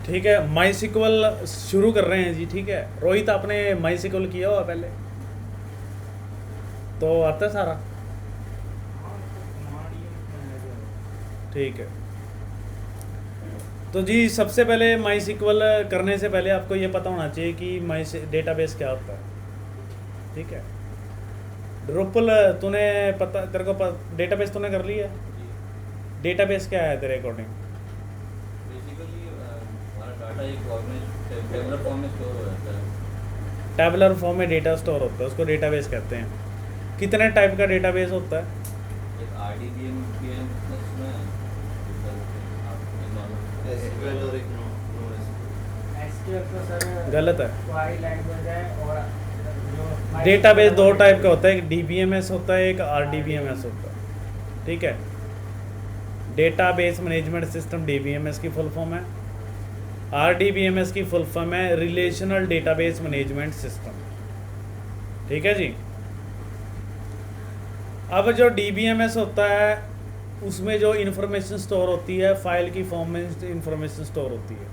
ठीक है, माई सिक्वल शुरू कर रहे हैं जी। ठीक है रोहित, आपने माई सिक्वल किया हुआ पहले तो आता है सारा? ठीक है, तो जी सबसे पहले माई सिक्वल करने से पहले आपको ये पता होना चाहिए कि माई डेटाबेस क्या होता है। ठीक है, ड्रुपल तूने पता, तेरे को डेटाबेस तूने कर लिया है? जी। डेटाबेस क्या है तेरे अकॉर्डिंग? बेसिकली हमारा डाटा एक ऑर्गेनाइज टेबुलर फॉर्म में स्टोर हो जाता है। टैबुलर फॉर्म में डेटा स्टोर होता है, उसको डेटाबेस कहते हैं। कितने टाइप का डेटाबेस होता है? एक R D B M P M उसमें एसक्यूएल और एक नो एसक्यूएल तो सर गलत है। वाई लैंग्वेज है और जो डेटाबेस दो टाइप का होता है, एक डीबीएमएस होता है, एक आरडीबीएमएस होता है। ठीक है, डेटाबेस मैनेजमेंट सिस्टम डीबीएमएस की फुल फॉर्म है। आरडीबीएमएस की फुल फॉर्म है रिलेशनल डेटाबेस मैनेजमेंट सिस्टम। ठीक है जी। अब जो डीबीएमएस होता है उसमें जो इन्फॉर्मेशन स्टोर होती है फाइल की फॉर्म में इन्फॉर्मेशन स्टोर होती है,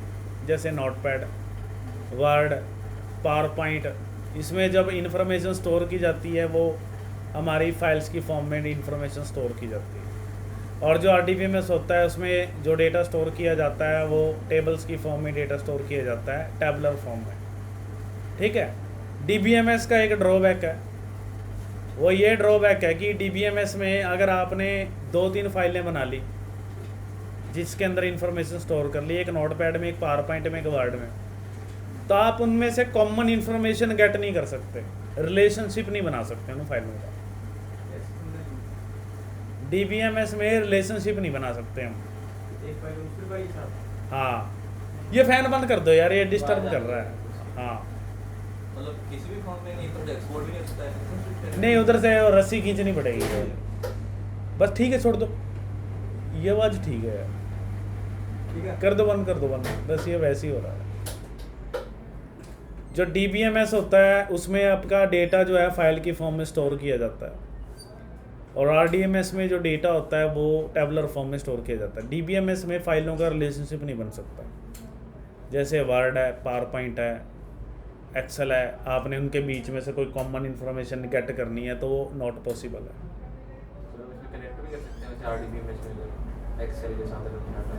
जैसे नोटपैड, वर्ड, पावर पॉइंट। इसमें जब इन्फॉर्मेशन स्टोर की जाती है वो हमारी फाइल्स की फॉर्म में इन्फॉर्मेशन स्टोर की जाती है। और जो आरडीबीएमएस होता है उसमें जो डेटा स्टोर किया जाता है वो टेबल्स की फॉर्म में डेटा स्टोर किया जाता है, टैबुलर फॉर्म में। ठीक है, डीबीएमएस का एक ड्रॉबैक है, वो ये ड्रॉबैक है कि डीबीएमएस में अगर आपने 2-3 फाइलें बना ली जिसके अंदर इंफॉर्मेशन स्टोर कर ली, एक नोटपैड में, एक पावर पॉइंट में, एक वर्ड में, तो आप उनमें से कॉमन इंफॉर्मेशन गेट नहीं कर सकते, रिलेशनशिप नहीं बना सकते उन फाइलों का। डीबीएमएस में रिलेशनशिप नहीं बना सकते हम। एक फाइल दूसरी फाइल साथ। हाँ, ये फैन बंद कर दो यार, ये डिस्टर्ब कर रहा है। हाँ, मतलब किसी भी फॉर्म में नहीं तो एक्सपोर्ट भी नहीं हो सकता है। नहीं उधर से रस्सी खींचनी पड़ेगी बस। ठीक है, छोड़ दो, ये आवाज ठीक है यार, ठीक है कर दो बंद, कर दो बंद, बस ये वैसे ही हो रहा है। जो डीबीएमएस होता है उसमें आपका डेटा जो है फाइल की फॉर्म में स्टोर किया जाता है, और आरडीएमएस में जो डेटा होता है वो टैबुलर फॉर्म में स्टोर किया जाता है। डीबीएमएस में फाइलों का रिलेशनशिप नहीं बन सकता, जैसे वर्ड है, पावर पॉइंट है, एक्सेल है, आपने उनके बीच में से कोई कॉमन इन्फॉर्मेशन गेट करनी है तो वो नॉट पॉसिबल है। तो इसमें कनेक्ट भी कर सकते हैं वैसे आरडीबीएमएस में एक्सेल के साथ अगर डाटा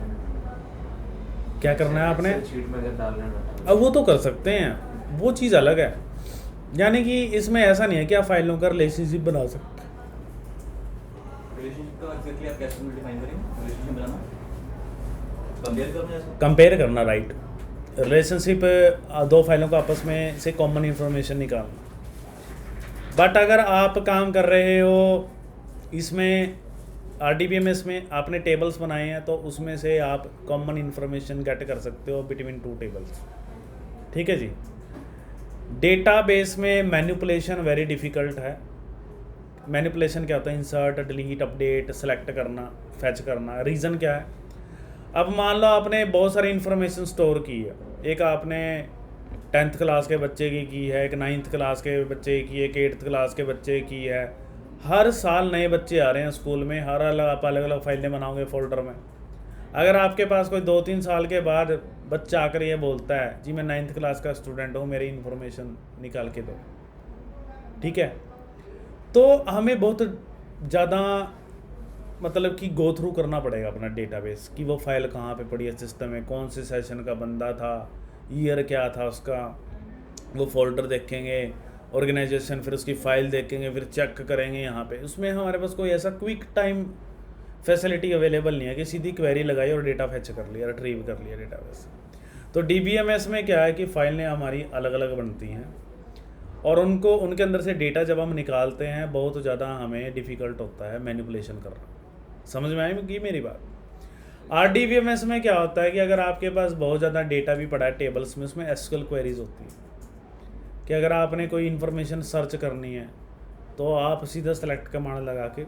क्या करना है आपने? शीट में अगर डालना है डाटा, अब वो तो कर सकते हैं, वो चीज़ अलग है। यानी कि इसमें ऐसा नहीं है कि आप फाइलों का रिलेशनशिप बना सकते हैं। रिलेशनशिप का एग्जैक्टली आप कैसे डिफाइन करेंगे? रिलेशनशिप बनाना, कंपेयर करना है इसको? कंपेयर करना, राइट। रिलेशनशिप दो फाइलों को आपस में से कॉमन इन्फॉर्मेशन निकालना। बट अगर आप काम कर रहे हो इसमें आरडीबीएमएस में, आपने टेबल्स बनाए हैं तो उसमें से आप कॉमन इन्फॉर्मेशन गेट कर सकते हो बिटवीन 2 टेबल्स। ठीक है जी। डेटाबेस में मैनिपुलेशन वेरी डिफ़िकल्ट है। मैनिपुलेशन क्या होता है? इंसर्ट, डिलीट, अपडेट, सेलेक्ट करना, फैच करना। रीज़न क्या है? अब मान लो आपने बहुत सारी इन्फॉर्मेशन स्टोर की है, एक आपने 10th क्लास के बच्चे की है, एक 9th क्लास के बच्चे की, एक 8th क्लास के बच्चे की है। हर साल नए बच्चे आ रहे हैं स्कूल में, हर आप अलग अलग फाइलें बनाओगे फोल्डर में। अगर आपके पास कोई 2-3 साल के बाद बच्चा आकर ये बोलता है जी मैं 9th क्लास का स्टूडेंट हूँ, मेरी इन्फॉर्मेशन निकाल के दो, ठीक है, तो हमें बहुत ज़्यादा मतलब कि गो थ्रू करना पड़ेगा अपना डेटाबेस कि वो फाइल कहाँ पे पड़ी है सिस्टम में, कौन से सेशन का बंदा था, ईयर क्या था उसका, वो फोल्डर देखेंगे, ऑर्गेनाइजेशन, फिर उसकी फ़ाइल देखेंगे, फिर चेक करेंगे यहाँ पे। उसमें हमारे पास कोई ऐसा क्विक टाइम फैसिलिटी अवेलेबल नहीं है कि सीधी क्वेरी लगाई और डेटा फैच कर लिया, रिट्रीव कर लिया डेटाबेस। तो डीबीएमएस में क्या है कि फाइलें हमारी अलग अलग बनती हैं और उनको उनके अंदर से डेटा जब हम निकालते हैं बहुत ज़्यादा हमें डिफ़िकल्ट होता है मैनिपुलेशन करना। समझ में आई कि मेरी बात? आरडीबीएमएस में क्या होता है कि अगर आपके पास बहुत ज़्यादा डेटा भी पड़ा है टेबल्स में, उसमें एसक्यूएल क्वेरीज होती है कि अगर आपने कोई इन्फॉर्मेशन सर्च करनी है तो आप सीधा सेलेक्ट कमांड लगा के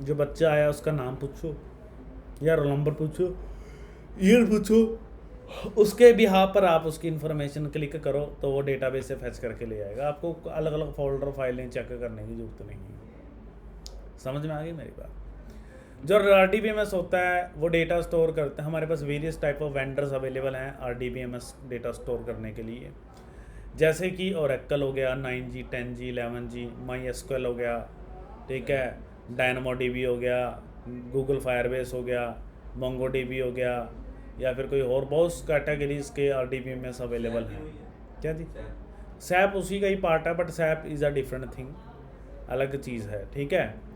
जो बच्चा आया उसका नाम पूछो या रोल नंबर पूछो, ईयर पूछो, उसके बिहाफ पर आप उसकी इन्फॉर्मेशन क्लिक करो तो वो डेटाबेस से फैच करके ले आएगा। आपको अलग अलग फोल्डर फाइलें चेक करने की ज़रूरत नहीं है। समझ में आ गई मेरी बात? जो RDBMS होता है वो डेटा स्टोर करते हैं, हमारे पास various type of vendors available हैं RDBMS डेटा स्टोर करने के लिए, जैसे कि ओरेकल हो गया, 9G 10G 11G, MySQL हो गया, ठीक है, DynamoDB हो गया, गूगल फायरबेस हो गया, MongoDB हो गया, या फिर कोई और बहुत कैटेगरीज के RDBMS अवेलेबल हैं। क्या जी? सैप उसी का ही पार्ट है, but SAP is a different thing, अलग चीज़ है, ठीक है।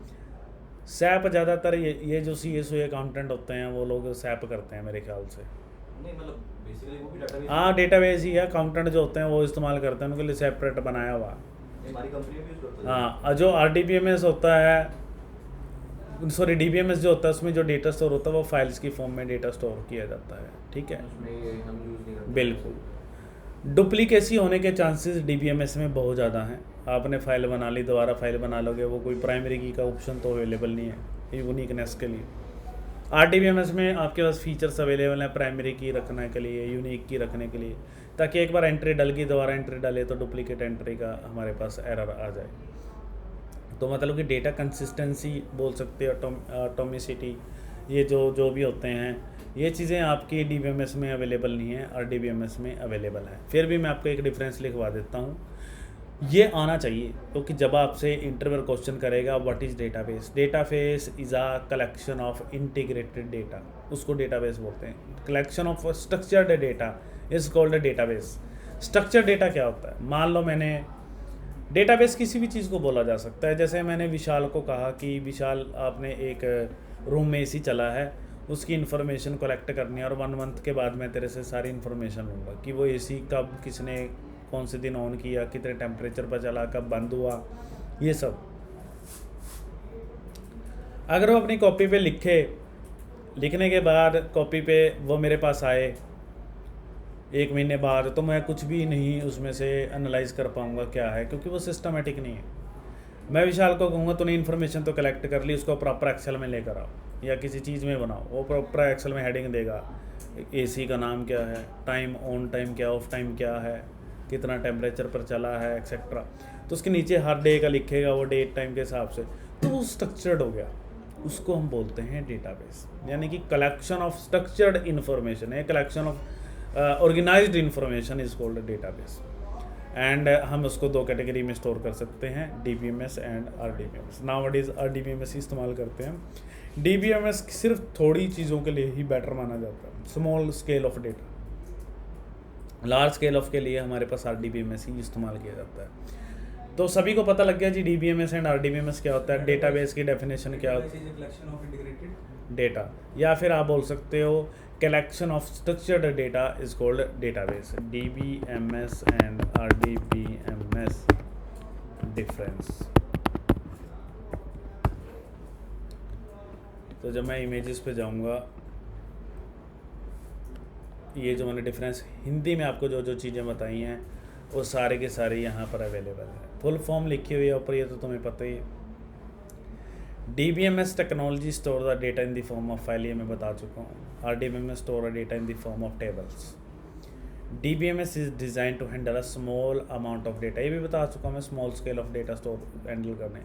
सैप ज़्यादातर ये जो CSO अकाउंटेंट होते हैं वो लोग सैप करते हैं मेरे ख्याल से। नहीं मतलब बेसिकली वो भी डाटाबेस हाँ, डेटाबेस ही है, अकाउंटेंट जो होते हैं वो इस्तेमाल करते हैं, उनके लिए सेपरेट बनाया हुआ। हमारी कंपनी भी यूज करती है। हाँ, और जो RDBMS होता है, सॉरी DBMS जो होता है, उसमें जो डेटा स्टोर होता है वो फाइल्स की फॉर्म में डेटा स्टोर किया जाता है, ठीक है। उसमें ये हम यूज नहीं करते। बिल्कुल। डुप्लीकेसी होने के चांसेस DBMS में बहुत ज़्यादा हैं। आपने फाइल बना ली, दोबारा फाइल बना लोगे, वो कोई प्राइमरी की का ऑप्शन तो अवेलेबल नहीं है यूनिकनेस के लिए। RDBMS में आपके पास फीचर्स अवेलेबल हैं प्राइमरी की रखने के लिए, यूनिक की रखने के लिए, ताकि एक बार एंट्री डल गई, दोबारा एंट्री डाले तो डुप्लीकेट एंट्री का हमारे पास एरर आ जाए। तो मतलब कि डेटा कंसिस्टेंसी बोल सकते हो, ऑटोमेसिटी, ये जो भी होते हैं, ये चीज़ें आपकी DBMS में अवेलेबल नहीं है, RDBMS में अवेलेबल है। फिर भी मैं आपको एक डिफरेंस लिखवा देता हूँ, ये आना चाहिए, क्योंकि जब आपसे इंटरव्यू क्वेश्चन करेगा what is database, database is a collection of integrated data, उसको डेटाबेस बोलते हैं। Collection of structured data is called database. Structured data क्या होता है? मान लो मैंने डेटाबेस किसी भी चीज़ को बोला जा सकता है, जैसे मैंने विशाल को कहा कि विशाल आपने एक रूम में AC चला है, उसकी इन्फॉर्मेशन कलेक्ट करनी है, और 1 मंथ के बाद मैं तेरे से सारी इन्फॉर्मेशन लूँगा कि वो AC कब किसने कौन से दिन ऑन किया, कितने टेम्परेचर पर चला, कब बंद हुआ, ये सब। अगर वो अपनी कॉपी पे लिखने के बाद कॉपी पे वो मेरे पास आए 1 महीने बाद, तो मैं कुछ भी नहीं उसमें से एनालाइज कर पाऊँगा क्या है, क्योंकि वो सिस्टमेटिक नहीं है। मैं विशाल को कहूँगा तूने इन्फॉर्मेशन तो कलेक्ट कर ली, उसको प्रॉपर एक्सेल में लेकर आओ या किसी चीज़ में बनाओ, वो प्रॉपर एक्सेल में हेडिंग देगा, AC का नाम क्या है, टाइम ऑन टाइम क्या, ऑफ टाइम क्या है, कितना टेम्परेचर पर चला है, एक्सेट्रा। तो उसके नीचे हर डे का लिखेगा वो डेट टाइम के हिसाब से, तो वो स्ट्रक्चर्ड हो गया, उसको हम बोलते हैं डेटाबेस। यानी कि कलेक्शन ऑफ स्ट्रक्चर्ड इन्फॉर्मेशन है, collection of organised information is called database. And हम उसको 2 कैटेगरी में स्टोर कर सकते हैं, DBMS and RDBMS। Nowadays RDBMS ही इस्तेमाल करते हैं। DBMS सिर्फ थोड़ी चीज़ों के लिए ही बेटर माना जाता है, small scale of data. Large scale of के लिए हमारे पास RDBMS ही इस्तेमाल किया जाता है। तो सभी को पता लग गया जी DBMS एंड RDBMS क्या होता है, डेटाबेस की डेफिनेशन क्या होती है, कलेक्शन ऑफ इंटीग्रेटेड डेटा, या फिर आप बोल सकते हो collection of structured data is called database. DBMS and RDBMS difference. तो जब मैं इमेजेस पे जाऊंगा, ये जो मैंने डिफरेंस हिंदी में आपको जो चीज़ें बताई हैं वो सारे के सारे यहाँ पर अवेलेबल है। फुल फॉर्म लिखी हुई है ऊपर, ये तो तुम्हें पता ही है। DBMS technology store the data in the form of file, ये मैं बता चुका हूँ। RDBMS store the data in the form of tables. DBMS is design to handle a small amount of data, ये भी बता चुका हूँ मैं, small scale of data store handle करने।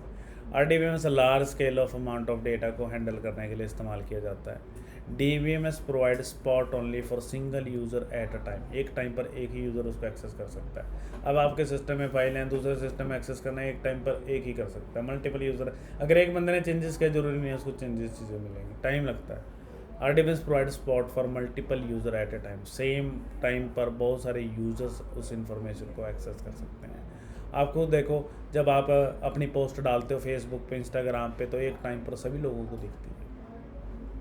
RDBMS large scale of amount of data को handle करने के लिए इस्तेमाल किया जाता है। DBMS provide support only for single user at a time, एक टाइम पर एक ही यूज़र उसको एक्सेस कर सकता है। अब आपके सिस्टम में फाइल हैं, दूसरे सिस्टम में एक्सेस करना है, एक टाइम पर एक ही कर सकता है। मल्टीपल यूज़र, अगर एक बंदे ने चेंजेस किया जरूरी नहीं है उसको चेंजेस चीज़ें मिलेंगी, टाइम लगता है। RDBMS provide spot for multiple user at a time, same time पर बहुत सारे यूज़र्स उस इंफॉर्मेशन को एक्सेस कर सकते हैं। आप खुद देखो, जब आप अपनी पोस्ट डालते हो फेसबुक पे, इंस्टाग्राम पे, तो एक टाइम पर सभी लोगों को दिखती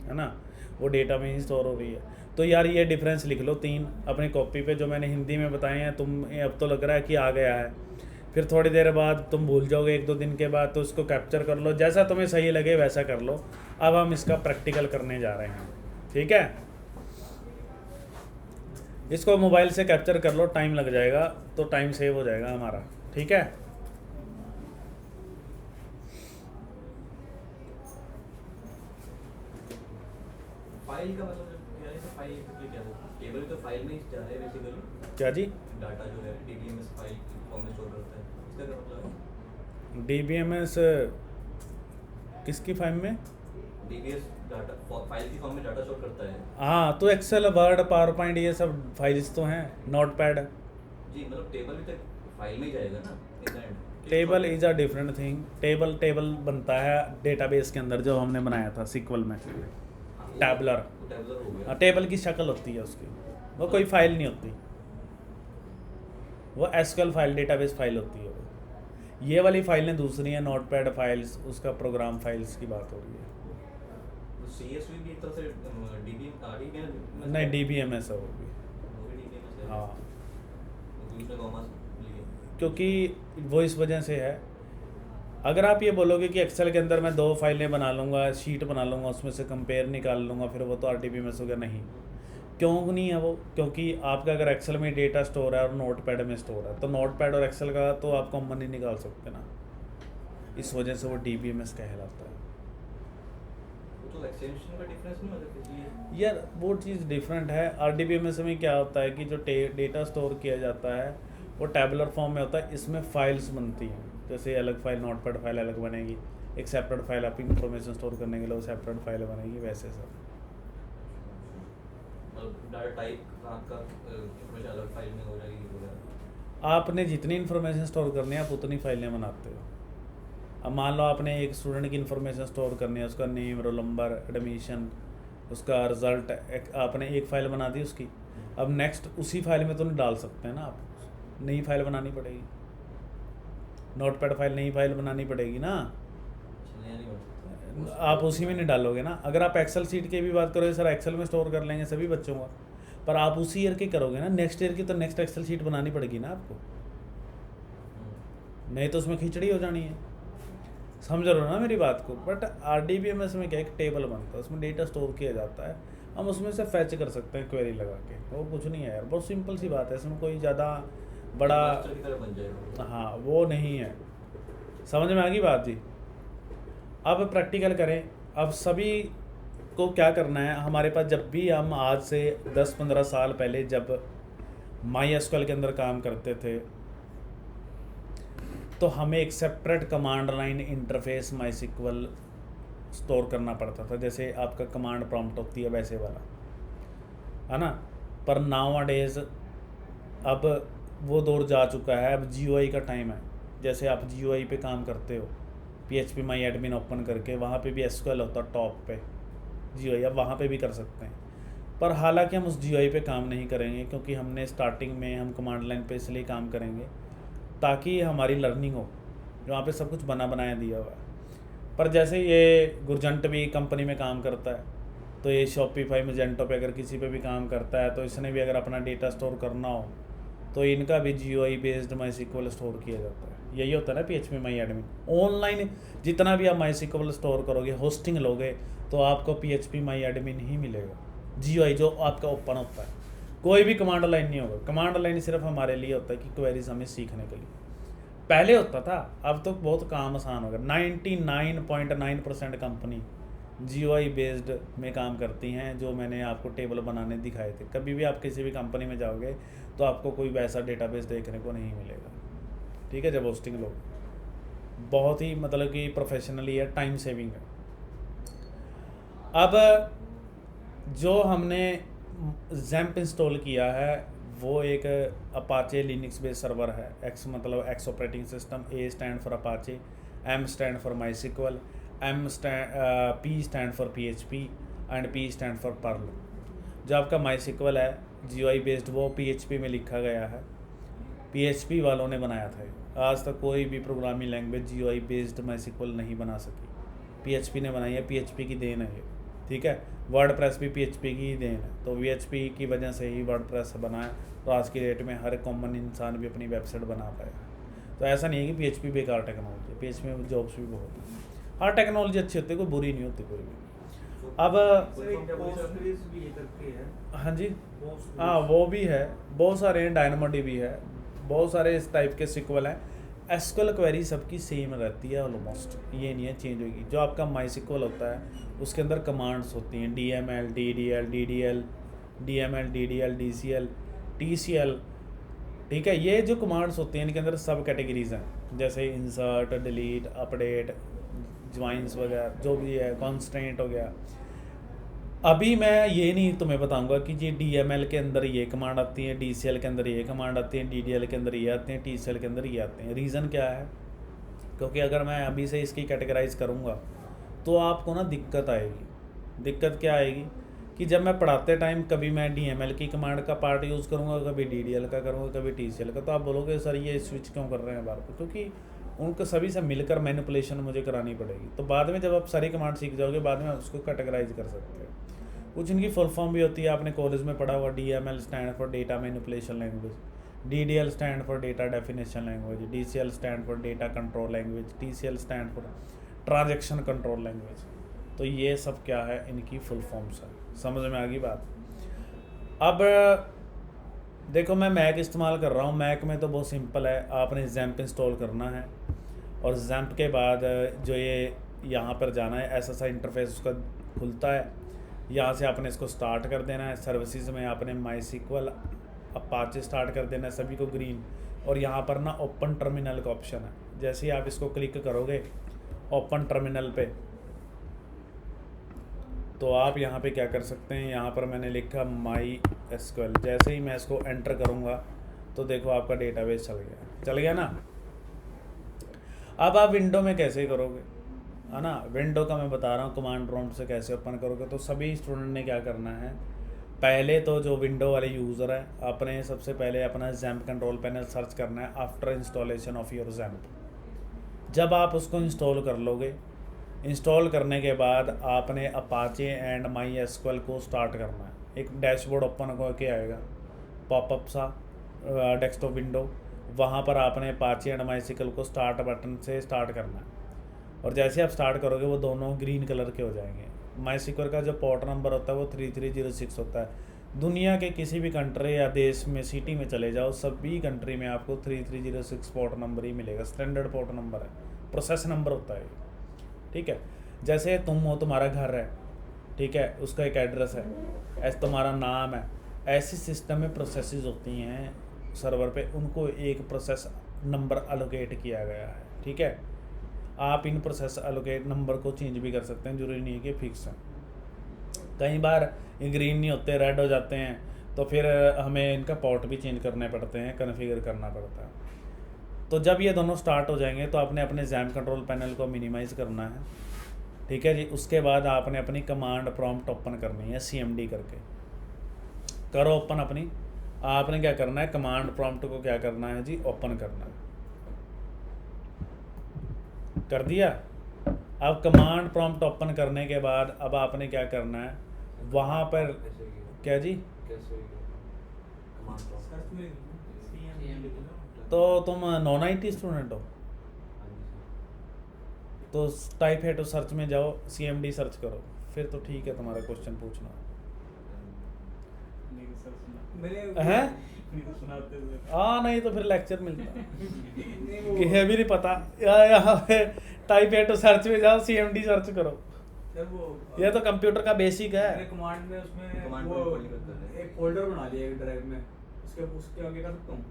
है ना, वो डेटा में ही स्टोर हो रही है। तो यार ये डिफरेंस लिख लो 3 अपनी कॉपी पे, जो मैंने हिंदी में बताए हैं। तुम अब तो लग रहा है कि आ गया है, फिर थोड़ी देर बाद तुम भूल जाओगे, 1-2 दिन के बाद, तो इसको कैप्चर कर लो, जैसा तुम्हें सही लगे वैसा कर लो। अब हम इसका प्रैक्टिकल करने जा रहे हैं, ठीक है। इसको मोबाइल से कैप्चर कर लो, टाइम लग जाएगा तो टाइम सेव हो जाएगा हमारा, ठीक है। फाइल का मतलब क्या है? फाइल क्या है? टेबल तो फाइल में ही जा रहा है बेसिकली। क्या जी? डाटा जो है DBMS फाइल फॉर्म में स्टोर करता है, इसका क्या मतलब है? DBMS किसकी फाइल में? DBS डाटा फाइल की फॉर्म में डाटा स्टोर करता है। हाँ, तो एक्सेल, वर्ड, पावर पॉइंट ये सब फाइल्स तो हैं, नोट पैड। जी मतलब टेबल भी तक फाइल में ही जाएगा ना in the end. Table is a different thing. Table बनता है डेटाबेस के अंदर, जो हमने बनाया था सिक्वल में, टैबलर। टैबलर हो गया। टेबल की शक्ल होती है उसकी, वो कोई फाइल नहीं होती, वो एसक्यूएल फाइल, डेटाबेस फाइल होती है वो। ये वाली फाइलें दूसरी हैं, नोटपैड फाइल्स, उसका प्रोग्राम फाइल्स की बात हो रही है। CSV भी एक तरह से DBM नहीं, DBMS है वो भी। वो भी DBMS है। हाँ, क्योंकि उसने कॉमर्स लिए। क्योंकि वो इस वजह से है, अगर आप ये बोलोगे कि एक्सेल के अंदर मैं 2 फाइलें बना लूँगा, शीट बना लूँगा, उसमें से कंपेयर निकाल लूँगा, फिर वो तो RDBMS हो गया। नहीं, क्यों नहीं है वो? क्योंकि आपका अगर एक्सेल में डेटा स्टोर है और नोटपैड में स्टोर है, तो नोटपैड और एक्सेल का तो आप कॉमन नहीं निकाल सकते ना, इस वजह से वो DBMS कहलाता है। वो तो एक्सटेंशन का डिफरेंस नहीं होता किसी। यार वो चीज़ डिफरेंट है। RDBMS में क्या होता है कि जो डेटा स्टोर किया जाता है वो टैबुलर फॉर्म में होता है, इसमें फाइल्स बनती हैं, जैसे अलग फाइल, नोटपैड फाइल अलग बनेगी, एक सेपरेट फाइल आप इंफॉर्मेशन स्टोर करने के लिए वो सेपरेट फाइल बनेगी, वैसे सब। डाटा टाइप आपका इंफॉर्मेशन अलग फाइल में हो जाएगी वगैरह। आपने जितनी इन्फॉर्मेशन स्टोर करनी है आप उतनी फाइलें बनाते हो। अब मान लो आपने एक स्टूडेंट की इन्फॉर्मेशन स्टोर करनी है, उसका नेम, रोल नंबर, एडमिशन, उसका रिजल्ट, आपने एक फ़ाइल बना दी उसकी। अब नेक्स्ट उसी फाइल में तो नहीं डाल सकते हैं ना, आप नई फाइल बनानी पड़ेगी, नोटपैड फाइल नई फाइल बनानी पड़ेगी ना, चलिए नहीं बढ़ सकता। आप उसी में नहीं डालोगे ना। अगर आप एक्सेल सीट की भी बात करोगे, सर एक्सेल में स्टोर कर लेंगे सभी बच्चों का, पर आप उसी ईयर की करोगे ना, नेक्स्ट ईयर की तो नेक्स्ट एक्सेल सीट बनानी पड़ेगी ना आपको, नहीं तो उसमें खिचड़ी हो जानी है। समझ रहे हो ना मेरी बात को? बट RDBMS में क्या, एक टेबल बनता है, उसमें डेटा स्टोर किया जाता है, हम उसमें से फैच कर सकते हैं क्वेरी लगा के, वो कुछ नहीं है यार, बहुत सिंपल सी बात है, इसमें कोई ज़्यादा बड़ा मास्टर की तरह बन जाएगा। हाँ वो नहीं है। समझ में आ गई बात जी? अब प्रैक्टिकल करें। अब सभी को क्या करना है, हमारे पास जब भी हम आज से 10-15 साल पहले जब MySQL के अंदर काम करते थे, तो हमें एक separate command line interface MySQL store करना पड़ता था, जैसे आपका कमांड प्रॉम्प्ट होती है वैसे वाला, है ना। पर नाउ-अ-डेज़ अब वो दौर जा चुका है, अब GUI का टाइम है। जैसे आप GUI पे काम करते हो, PHP MyAdmin ओपन करके, वहाँ पे भी SQL होता है टॉप पे GUI, अब वहाँ पे भी कर सकते हैं। पर हालांकि हम उस GUI पे काम नहीं करेंगे, क्योंकि हमने स्टार्टिंग में हम कमांड लाइन पे इसलिए काम करेंगे ताकि हमारी लर्निंग हो, वहाँ पे सब कुछ बना बनाया दिया हुआ है। पर जैसे ये गुरजंट भी कंपनी में काम करता है, तो ये शॉपिफाई मैजेंटो पे अगर किसी पे भी काम करता है, तो इसने भी अगर अपना डेटा स्टोर करना हो तो इनका भी GUI बेस्ड MySQL स्टोर किया जाता है। यही होता है ना PHP MyAdmin। ऑनलाइन जितना भी आप MySQL स्टोर करोगे, होस्टिंग लोगे, तो आपको PHP MyAdmin ही मिलेगा, GUI जो आपका ओपन होता है, कोई भी कमांड लाइन नहीं होगा। कमांड लाइन सिर्फ हमारे लिए होता है कि क्वेरीज हमें सीखने के लिए, पहले होता था, अब तो बहुत काम आसान हो गया। 99.9% कंपनी GUI बेस्ड में काम करती हैं, जो मैंने आपको टेबल बनाने दिखाए थे। कभी भी आप किसी भी कंपनी में जाओगे तो आपको कोई वैसा डेटाबेस देखने को नहीं मिलेगा, ठीक है। जब होस्टिंग लो, बहुत ही मतलब कि प्रोफेशनली है, टाइम सेविंग है। अब जो हमने XAMPP इंस्टॉल किया है वो एक अपाचे लिनक्स बेस्ड सर्वर है। X मतलब X operating system, A stand for Apache, M stand for MySQL, P stand for PHP and P stand for Perl। जो आपका MySQL है GUI बेस्ड, वो PHP में लिखा गया है, PHP वालों ने बनाया था। आज तक कोई भी programming language GUI based MySQL नहीं बना सकी, PHP ने बनाई है, PHP की देन है ये, ठीक है। वर्डप्रेस भी PHP की ही देन है, तो PHP की वजह से ही वर्डप्रेस बना है, तो आज की डेट में हर कॉमन इंसान भी अपनी वेबसाइट बना पाएगा। तो ऐसा नहीं है कि PHP बेकार टेक्नोलॉजी है, PHP में जॉब्स भी बहुत हैं। हर टेक्नोलॉजी अच्छी होती है, कोई बुरी नहीं होती कोई भी। अब सर एक पोस्टग्रेस भी ये करके है। हाँ जी, हाँ वो भी है, बहुत सारे हैं, DynamoDB है, बहुत सारे इस टाइप के SQL हैं। SQL क्वेरी सबकी सेम रहती है ऑलमोस्ट, ये नहीं है चेंज होगी। जो आपका MySQL होता है उसके अंदर कमांड्स होती हैं, DML, DDL, DCL, TCL, ठीक है। ये जो कमांड्स होती हैं इनके अंदर सब कैटेगरीज हैं, जैसे इंसर्ट, डिलीट, अपडेट, ज्वाइंस वगैरह जो भी है, कॉन्स्टेंट हो गया। अभी मैं ये नहीं तुम्हें बताऊंगा कि जी DML के अंदर ये कमांड आती है, DCL के अंदर ये कमांड आती है, DDL के अंदर ये आते हैं, TCL के अंदर ये आते हैं। रीज़न क्या है? क्योंकि अगर मैं अभी से इसकी कैटेगराइज करूँगा तो आपको ना दिक्कत आएगी। दिक्कत क्या आएगी कि जब मैं पढ़ाते टाइम कभी मैं DML की कमांड का पार्ट यूज़ करूँगा, कभी DDL का करूँगा, कभी TCL का, तो आप बोलोगे सर ये स्विच क्यों कर रहे हैं बार बार? क्योंकि उनको सभी से मिलकर मैनिपुलेशन मुझे करानी पड़ेगी। तो बाद में जब आप सारी कमांड सीख जाओगे, बाद में आप उसको कैटेगराइज कर सकते हो। कुछ इनकी फुल फॉर्म भी होती है, आपने कॉलेज में पढ़ा हुआ। DML stand for data manipulation language, DDL stand for data definition language, DCL stand for data control language, TCL stand for transaction control language. तो ये सब क्या है, इनकी फुल फॉर्म्स है। समझ में आ गई बात? अब देखो मैं मैक इस्तेमाल कर रहा हूँ। मैक में तो बहुत सिंपल है, आपने जैम्प इंस्टॉल करना है और जैम्प के बाद जो ये यहाँ पर जाना है, ऐसा सा इंटरफेस उसका खुलता है। यहाँ से आपने इसको स्टार्ट कर देना है। सर्विसेज में आपने MySQL अपाचे स्टार्ट कर देना है, सभी को ग्रीन। और यहाँ पर ना ओपन टर्मिनल का ऑप्शन है। जैसे ही आप इसको क्लिक करोगे ओपन टर्मिनल पे, तो आप यहाँ पे क्या कर सकते हैं, यहाँ पर मैंने लिखा MySQL। जैसे ही मैं इसको एंटर करूँगा तो देखो आपका डेटाबेस चल गया ना। अब आप विंडो में कैसे करोगे, है ना? विंडो का मैं बता रहा हूँ कमांड प्रॉम्प्ट से कैसे ओपन करोगे। तो सभी स्टूडेंट ने क्या करना है, पहले तो जो विंडो वाले यूज़र है, आपने सबसे पहले अपना जैम्प कंट्रोल पैनल सर्च करना है after installation of your XAMPP. जब आप उसको इंस्टॉल कर लोगे, इंस्टॉल करने के बाद आपने अपाचे एंड MySQL को स्टार्ट करना है। एक डैशबोर्ड ओपन होकर आएगा, पॉपअप सा डेस्कटॉप विंडो। वहाँ पर आपने अपाचे एंड MySQL को स्टार्ट बटन से स्टार्ट करना है। और जैसे आप स्टार्ट करोगे वो दोनों ग्रीन कलर के हो जाएंगे। MySQL का जो पोर्ट नंबर होता है वो 3306 होता है। दुनिया के किसी भी कंट्री या देश में सिटी में चले जाओ, सभी कंट्री में आपको 3306 पोर्ट नंबर ही मिलेगा। स्टैंडर्ड पोर्ट नंबर है, प्रोसेस नंबर होता है, ठीक है। जैसे तुम हो, तुम्हारा घर है, ठीक है, उसका एक एड्रेस है, ऐसे तुम्हारा नाम है। ऐसी सिस्टम में प्रोसेसेस होती हैं सर्वर पे, उनको एक प्रोसेस नंबर अलोकेट किया गया है, ठीक है। आप इन प्रोसेस अलोकेट नंबर को चेंज भी कर सकते हैं, जरूरी नहीं है कि फिक्स है। कई बार ये ग्रीन नहीं होते, रेड हो जाते हैं, तो फिर हमें इनका पोर्ट भी चेंज करने पड़ते हैं, कन्फिगर करना पड़ता है। तो जब ये दोनों स्टार्ट हो जाएंगे तो आपने अपने जैम्प कंट्रोल पैनल को मिनिमाइज़ करना है, ठीक है जी। उसके बाद आपने अपनी कमांड प्रॉम्प्ट ओपन करनी है, CMD करके करो ओपन अपनी। आपने क्या करना है, कमांड प्रॉम्प्ट को क्या करना है जी, ओपन करना है। कर दिया। अब कमांड प्रॉम्प्ट ओपन करने के बाद अब आपने क्या करना है, वहाँ पर क्या जी, सर्च में CM तो तुम नॉन IT स्टूडेंट हो तो टाइप है तो सर्च में जाओ, CMD सर्च करो, फिर तो ठीक है तुम्हारा क्वेश्चन पूछना। हैं? नहीं तो फिर लेक्चर मिलता कि है भी नहीं पता। यहाँ पे टाइप है तो सर्च में जाओ, CMD सर्च करो। ये तो कंप्यूटर का बेसिक है। कमांड में उसमें कमांड वो प्रॉम्प्ट कर रहे हैं। एक फोल्डर बना लिया एक ड्राइव में, उसके आगे कर सकता हूँ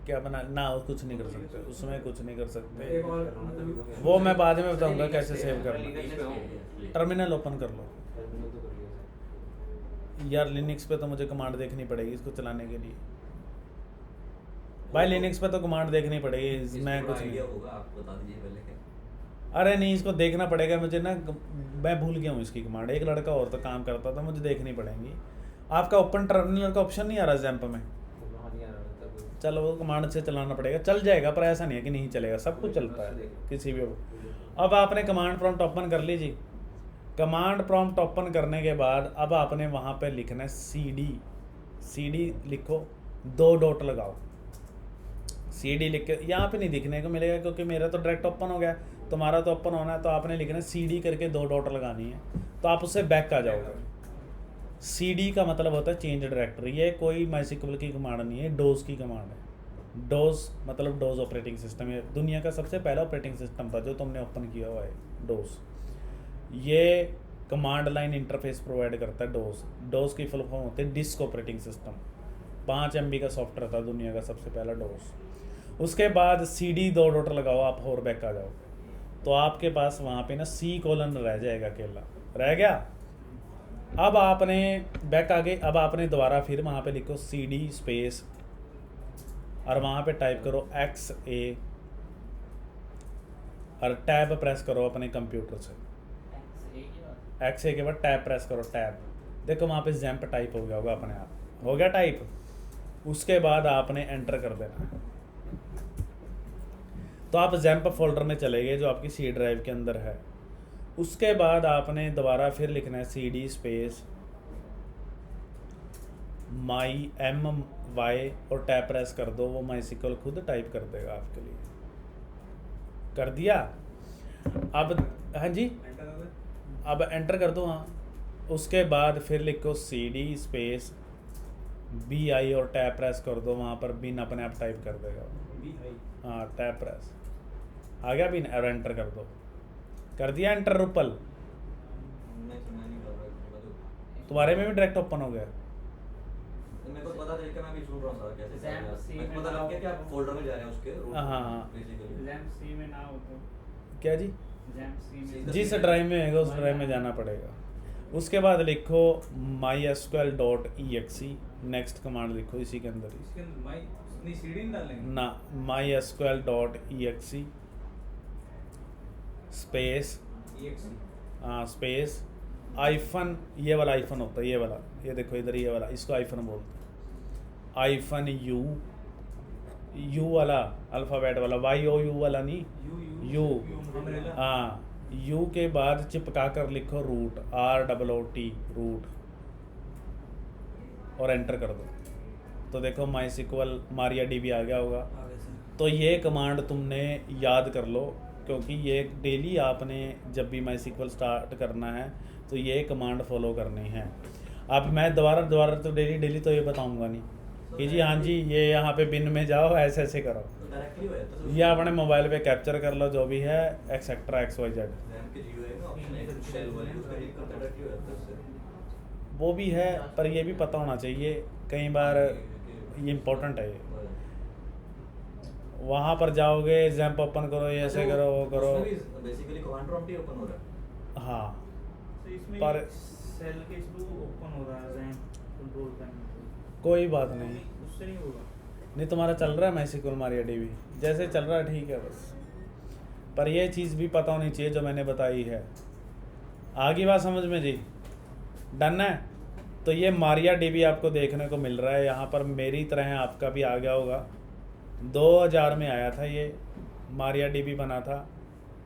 क्या बना ना, कुछ नहीं कर सकते उसमें, कुछ नहीं कर सकते। एक और वो मैं बाद में बताऊंगा कैसे सेव करना। टर्मिनल ओपन कर लो यार। लिनक्स पे तो मुझे कमांड देखनी पड़ेगी इसको चलाने के लिए भाई। लिनक्स पे तो कमांड देखनी पड़ेगी, मैं कुछ नहीं। होगा, आप बता दीजिए पहले। अरे नहीं, इसको देखना पड़ेगा मुझे ना, मैं भूल गया हूँ इसकी कमांड। एक लड़का और तो काम करता था, मुझे देखनी पड़ेंगी। आपका ओपन टर्मिनल का ऑप्शन नहीं आ रहा जैम्प में? चलो वो कमांड से चलाना पड़ेगा, चल जाएगा, पर ऐसा नहीं है कि नहीं चलेगा, सब कुछ चलता है किसी भी। अब आपने कमांड प्रॉम्प्ट ओपन कर लीजिए। कमांड प्रॉम्प्ट ओपन करने के बाद अब आपने वहाँ पे लिखना है CD लिखो, 2 डॉट लगाओ। CD लिख के यहाँ पे नहीं दिखने को मिलेगा क्योंकि मेरा तो डायरेक्ट ओपन हो गया, तुम्हारा तो ओपन होना है। तो आपने लिखना है CD करके 2 डॉट लगानी है, तो आप उससे बैक आ जाओगे। CD का मतलब होता है चेंज डायरेक्टरी। ये कोई MySQL की कमांड नहीं है, डोज की कमांड है। डोज मतलब डोज ऑपरेटिंग सिस्टम है, दुनिया का सबसे पहला ऑपरेटिंग सिस्टम था जो तुमने ओपन किया हुआ है, डोज। ये कमांड लाइन इंटरफेस प्रोवाइड करता है डोज की फुल फॉर्म होती है डिस्क ऑपरेटिंग सिस्टम। 5 MB का सॉफ्टवेयर था दुनिया का सबसे पहला डोज। उसके बाद CD 2 डॉट लगाओ आप और बैक आ जाओ। तो आपके पास वहाँ पे ना C कोलन रह जाएगा अकेला, रह गया। अब आपने बैक आगे, अब आपने दोबारा फिर वहाँ पे लिखो CD स्पेस और वहाँ पे टाइप करो XA और टैब प्रेस करो अपने कंप्यूटर से। XA के बाद टैब प्रेस करो, टैब, देखो वहाँ पे जैम्प टाइप हो गया होगा अपने आप, हो गया टाइप। उसके बाद आपने एंटर कर देना है, तो आप जैम्प फोल्डर में चले गए जो आपकी C ड्राइव के अंदर है। उसके बाद आपने दोबारा फिर लिखना है CD स्पेस MY और टैब प्रेस कर दो, वो MySQL खुद टाइप कर देगा आपके लिए। कर दिया? अब हाँ जी, एंटर कर दे। अब एंटर कर दो। हाँ, उसके बाद फिर लिखो CD स्पेस BI और टैब प्रेस कर दो, वहाँ पर बिन अपने आप टाइप कर देगा। BI हाँ, टैब प्रेस आ गया बिन, और एंटर कर दो। कर दिया एंटर रुपल? मैं नहीं कर रहा हूँ, तुम्हारे में भी डायरेक्ट ओपन हो गया? मेरे को पता चल गया, मैं भी सुन रहा था कैसे कर रहा है। Sam, मेरे को पता लग गया कि आप फोल्डर में जा रहे हैं उसके हाँ। बेसिकली। जैम सी में ना हो तो क्या जी? जैम सी में जिस ड्राइव में है उस ड्राइव में जाना पड़ेगा। उसके बाद लिखो mysql.exe, नेक्स्ट कमांड लिखो इसी के अंदर ही इसके अंदर माई नहीं सीडी नहीं डालेंगे ना, mysql.exe स्पेस स्पेस आइफन, ये वाला आइफन होता है, ये वाला, ये देखो इधर, ये वाला, इसको आइफन बोलते हैं। आइफन यू वाला, अल्फ़ाबेट वाला, YOU वाला नहीं, यू, हाँ, यू के बाद चिपका कर लिखो रूट, ROOT, रूट, और एंटर कर दो। तो देखो MySQL MariaDB आ गया होगा। तो ये कमांड तुमने याद कर लो, क्योंकि ये डेली आपने जब भी MySQL स्टार्ट करना है तो ये कमांड फॉलो करनी है। अब मैं दोबारा तो डेली तो ये बताऊंगा नहीं कि जी हाँ जी ये यहाँ पे बिन में जाओ, ऐसे ऐसे करो। तो डायरेक्टली हो जाता है, ये अपने मोबाइल पे कैप्चर कर लो जो भी है, एक्सेट्रा XYZ, रैम के GUI में ऑप्शन है शेल वाली, उसका क्लिक करते डायरेक्टली हो जाता है उससे। वो भी है, पर ये भी पता होना चाहिए, कई बार ये इम्पोर्टेंट है। ये वहाँ पर जाओगे, जैम्प ओपन करो, ये ऐसे करो, वो करो। बेसिकली कमांड प्रॉम्प्ट ही ओपन हो रहा है। हाँ, तो इसमें पर सेल के थ्रू ओपन हो रहा है जैम कंट्रोल पैनल, कोई बात नहीं, उससे नहीं होगा। नहीं तुम्हारा चल रहा है MySQL MariaDB, जैसे चल रहा है ठीक है बस। पर ये चीज़ भी पता होनी चाहिए जो मैंने बताई है। आगे बात समझ में जी? डन है? तो ये MariaDB आपको देखने को मिल रहा है यहाँ पर, मेरी तरह आपका भी आ गया होगा। 2000 में आया था ये, MariaDB बना था,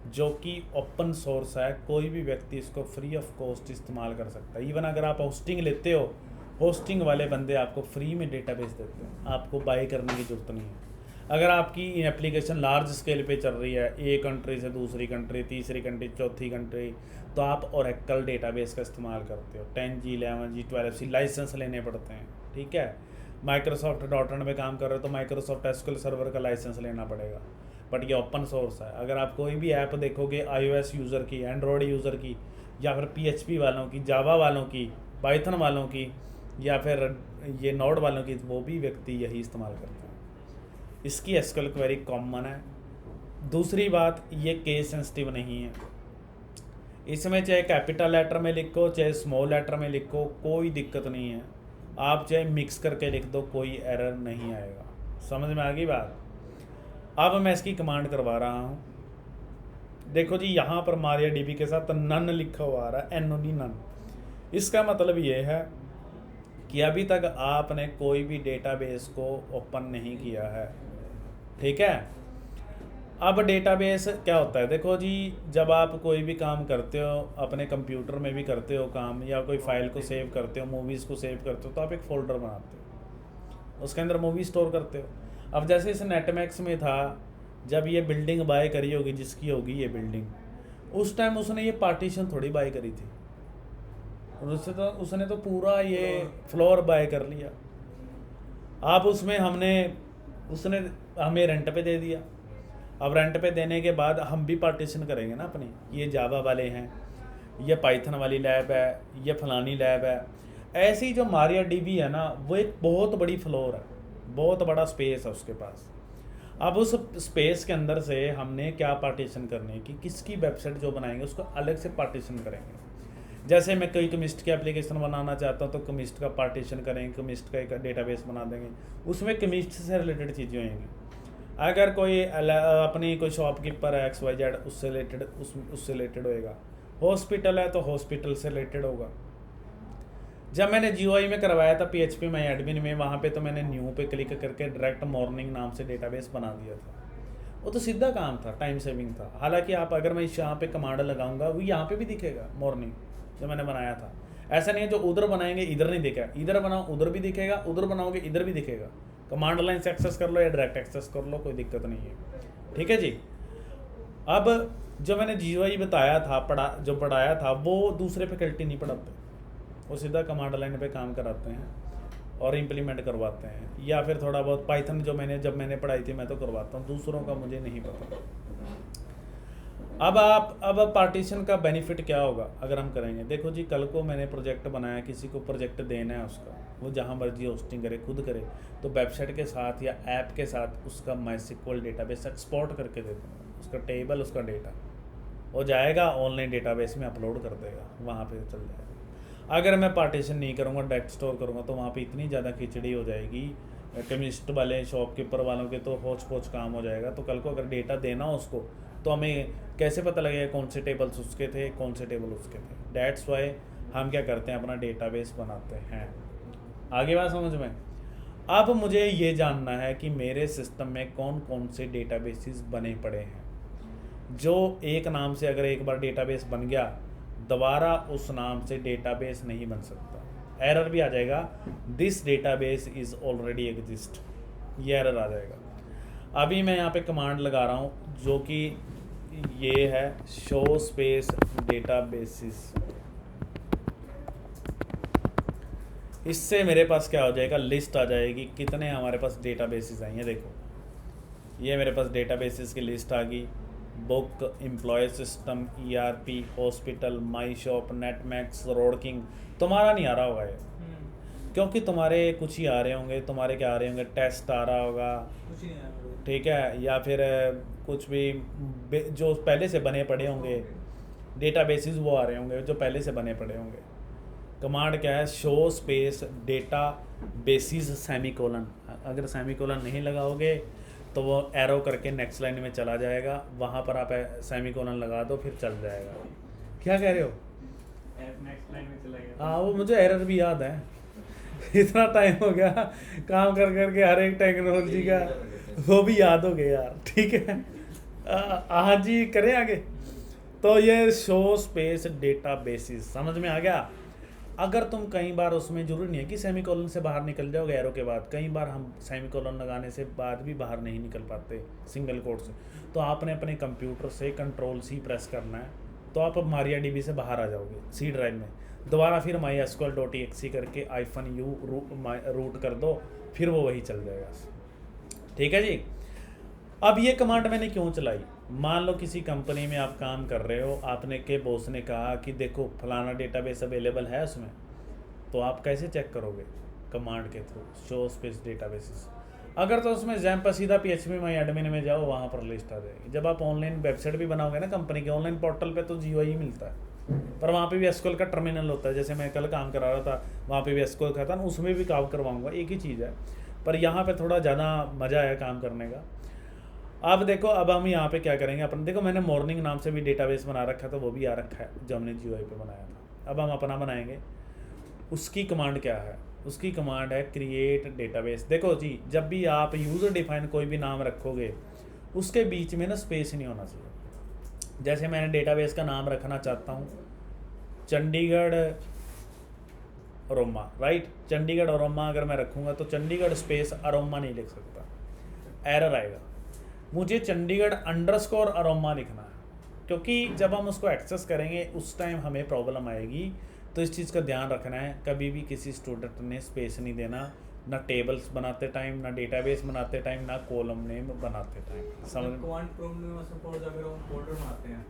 जो कि ओपन सोर्स है, कोई भी व्यक्ति इसको फ्री ऑफ कॉस्ट इस्तेमाल कर सकता है। इवन अगर आप होस्टिंग लेते हो, होस्टिंग वाले बंदे आपको फ्री में डेटाबेस देते हैं, आपको बाय करने की ज़रूरत नहीं है। अगर आपकी एप्लीकेशन लार्ज स्केल पे चल रही है, एक कंट्री से दूसरी कंट्री, तीसरी कंट्री, चौथी कंट्री, तो आप ओरेकल डेटाबेस का इस्तेमाल करते हो। 10G, 11G, 12C लाइसेंस लेने पड़ते हैं, ठीक है। माइक्रोसॉफ्ट डॉट में काम कर रहे हो तो माइक्रोसॉफ्ट एसक्यूएल सर्वर का लाइसेंस लेना पड़ेगा, बट ये ओपन सोर्स है। अगर आप कोई भी ऐप देखोगे iOS यूज़र की, एंड्रॉयड यूज़र की, या फिर PHP वालों की, जावा वालों की, पाइथन वालों की, या फिर ये नोड वालों की, वो भी व्यक्ति यही इस्तेमाल करते हैं। इसकी एसक्यूएल क्वेरी कॉमन है। दूसरी बात, ये केस सेंसिटिव नहीं है, इसमें चाहे कैपिटल लेटर में लिखो चाहे स्मॉल लेटर में लिखो, कोई दिक्कत नहीं है। आप चाहे मिक्स करके लिख दो, कोई एरर नहीं आएगा। समझ में आ गई बात? अब मैं इसकी कमांड करवा रहा हूँ। देखो जी, यहाँ पर MariaDB के साथ नन लिखा हुआ आ रहा है, NON, नन। इसका मतलब ये है कि अभी तक आपने कोई भी डेटाबेस को ओपन नहीं किया है, ठीक है। अब डेटाबेस क्या होता है, देखो जी, जब आप कोई भी काम करते हो, अपने कंप्यूटर में भी करते हो काम, या कोई फाइल को सेव करते हो, मूवीज़ को सेव करते हो, तो आप एक फ़ोल्डर बनाते हो, उसके अंदर मूवी स्टोर करते हो। अब जैसे इस नेटमैक्स में था, जब ये बिल्डिंग बाय करी होगी, जिसकी होगी ये बिल्डिंग, उस टाइम उसने ये पार्टीशन थोड़ी बाय करी थी, उसने तो पूरा ये फ्लोर बाय कर लिया। अब उसमें उसने हमें रेंट पे दे दिया। अब रेंट पे देने के बाद हम भी पार्टीशन करेंगे ना अपनी, ये जावा वाले हैं, ये पाइथन वाली लैब है, ये फलानी लैब है। ऐसी जो MariaDB है ना, वो एक बहुत बड़ी फ्लोर है, बहुत बड़ा स्पेस है उसके पास। अब उस स्पेस के अंदर से हमने क्या पार्टीशन करने है कि किसकी वेबसाइट जो बनाएंगे उसको अलग से पार्टीशन करेंगे। जैसे मैं कोई कमिस्ट की एप्लीकेशन बनाना चाहता हूँ तो कमिस्ट का पार्टीशन करेंगे, कमिस्ट का एक डेटाबेस बना देंगे, उसमें कमिस्ट से रिलेटेड चीज़ें होंगी। अगर कोई अपनी कोई शॉपकीपर है XYZ उससे रिलेटेड उससे रिलेटेड होएगा। हॉस्पिटल है तो हॉस्पिटल से रिलेटेड होगा। जब मैंने GUI में करवाया था PHP में एडमिन में, वहाँ पे तो मैंने न्यू पे क्लिक करके डायरेक्ट मॉर्निंग नाम से डेटाबेस बना दिया था। वो तो सीधा काम था, टाइम सेविंग था। हालांकि आप अगर मैं यहाँ पे कमांड लगाऊंगा वो यहाँ पे भी दिखेगा मॉर्निंग जो मैंने बनाया था। ऐसा नहीं है जो उधर बनाएंगे इधर नहीं दिखेगा, इधर बनाओ उधर भी दिखेगा, उधर बनाओगे इधर भी दिखेगा। कमांड लाइन से एक्सेस कर लो या डायरेक्ट एक्सेस कर लो, कोई दिक्कत नहीं है। ठीक है जी। अब जो मैंने GUI बताया था पढ़ाया था वो दूसरे फैकल्टी नहीं पढ़ाते, वो सीधा कमांड लाइन पे काम कराते हैं और इम्प्लीमेंट करवाते हैं। या फिर थोड़ा बहुत पाइथन जब मैंने पढ़ाई थी मैं तो करवाता हूँ, दूसरों का मुझे नहीं पता। अब पार्टीशन का बेनिफिट क्या होगा अगर हम करेंगे। देखो जी, कल को मैंने प्रोजेक्ट बनाया, किसी को प्रोजेक्ट देना है उसका, वो जहाँ मर्जी होस्टिंग करे खुद करे, तो वेबसाइट के साथ या ऐप के साथ उसका MySQL डेटाबेस एक्सपोर्ट करके दे दूँगा, उसका टेबल उसका डेटा वो जाएगा ऑनलाइन डेटाबेस में अपलोड कर देगा, वहाँ पे चल जाएगा। अगर मैं पार्टीशन नहीं करूँगा, डायरेक्ट स्टोर करूँगा तो वहाँ पे इतनी ज़्यादा खिचड़ी हो जाएगी। केमिस्ट वाले शॉपकीपर वालों के तो होच पोच काम हो जाएगा। तो कल को अगर डेटा देना हो उसको तो हमें कैसे पता लगेगा कौन से टेबल्स उसके थे, कौन से टेबल उसके थे। दैट्स वाई हम क्या करते हैं, अपना डेटाबेस बनाते हैं। आगे बात समझ में। अब मुझे ये जानना है कि मेरे सिस्टम में कौन कौन से डेटाबेसेस बने पड़े हैं, जो एक नाम से अगर एक बार डेटाबेस बन गया दोबारा उस नाम से डेटाबेस नहीं बन सकता। एरर भी आ जाएगा, this database is already exist, ये एरर आ जाएगा। अभी मैं यहाँ पे कमांड लगा रहा हूँ जो कि ये है शो स्पेस डेटाबेसेस। इससे मेरे पास क्या हो जाएगा, लिस्ट आ जाएगी कितने हमारे पास डेटाबेसेस हैं। ये देखो, ये मेरे पास डेटाबेसेस की लिस्ट आ गई। Book, employ system, ERP, hospital, my shop, Netmax, road king. तुम्हारा नहीं आ रहा होगा ये, क्योंकि तुम्हारे कुछ ही आ रहे होंगे। तुम्हारे क्या आ रहे होंगे, टेस्ट आ रहा होगा, कुछ नहीं है। ठीक है, या फिर कुछ भी जो पहले से बने पड़े होंगे डेटाबेसेस वो आ रहे होंगे जो पहले से बने पड़े होंगे। कमांड क्या है, show space data basis semicolon. अगर सेमीकोलन नहीं लगाओगे तो वो एरो करके नेक्स्ट लाइन में चला जाएगा, वहाँ पर आप सेमीकोलन लगा दो फिर चल जाएगा। क्या कह रहे हो? नेक्स्ट लाइन में चला गया। हाँ, वो मुझे एरर भी याद है इतना टाइम हो गया काम कर करके, हर एक टेक्नोलॉजी का वो भी याद हो गया यार। ठीक है, हाँ जी, करें आगे। तो ये शो स्पेस डेटा बेसिस समझ में आ गया। अगर तुम कई बार उसमें जरूरी नहीं है कि सेमीकोलन से बाहर निकल जाओगे एरो के बाद, कई बार हम सेमीकोलन लगाने से बाद भी बाहर नहीं निकल पाते सिंगल कोट से, तो आपने अपने कंप्यूटर से Ctrl+C प्रेस करना है तो आप MariaDB से बाहर आ जाओगे C ड्राइव में। दोबारा फिर mysql.exe करके -u रूट कर दो, फिर वो वही चल जाएगा। ठीक है जी। अब ये कमांड मैंने क्यों चलाई, मान लो किसी कंपनी में आप काम कर रहे हो, आपने के बॉस ने कहा कि देखो फलाना डेटाबेस अवेलेबल है उसमें, तो आप कैसे चेक करोगे, कमांड के थ्रू, शो स्पेस डेटाबेसेस। अगर तो उसमें जैम्प सीधा PHP में एडमिन में जाओ, वहाँ पर लिस्ट आ जाएगी। जब आप ऑनलाइन वेबसाइट भी बनाओगे ना कंपनी के, ऑनलाइन पोर्टल पे तो GUI ही मिलता है, पर वहाँ पे भी SQL का टर्मिनल होता है। जैसे मैं कल काम करा रहा था, वहाँ पे भी SQL का था ना, उसमें भी काम करवाऊँगा, एक ही चीज़ है, पर यहाँ पे थोड़ा ज़्यादा मज़ा है काम करने का। अब देखो, अब हम यहाँ पे क्या करेंगे, अपन देखो मैंने मॉर्निंग नाम से भी डेटाबेस बना रखा था, वो भी आ रखा है जो हमने GUI पे बनाया था। अब हम अपना बनाएंगे, उसकी कमांड क्या है, उसकी कमांड है क्रिएट डेटाबेस। देखो जी, जब भी आप यूज़र डिफाइन कोई भी नाम रखोगे उसके बीच में ना स्पेस नहीं होना चाहिए। जैसे मैंने डेटाबेस का नाम रखना चाहता हूँ Chandigarh aroma, right, Chandigarh aroma अगर मैं रखूँगा तो चंडीगढ़ स्पेस अरोमा नहीं लिख सकता, एरर आएगा। मुझे चंडीगढ़ _ अरोमा लिखना है, क्योंकि जब हम उसको एक्सेस करेंगे उस टाइम हमें प्रॉब्लम आएगी। तो इस चीज़ का ध्यान रखना है, कभी भी किसी स्टूडेंट ने स्पेस नहीं देना, ना टेबल्स बनाते टाइम, ना डेटाबेस बनाते टाइम, ना कॉलम नेम बनाते टाइम। समझ कमांड प्रॉम्प्ट में सपोज अगर हम फोल्डर बनाते हैं,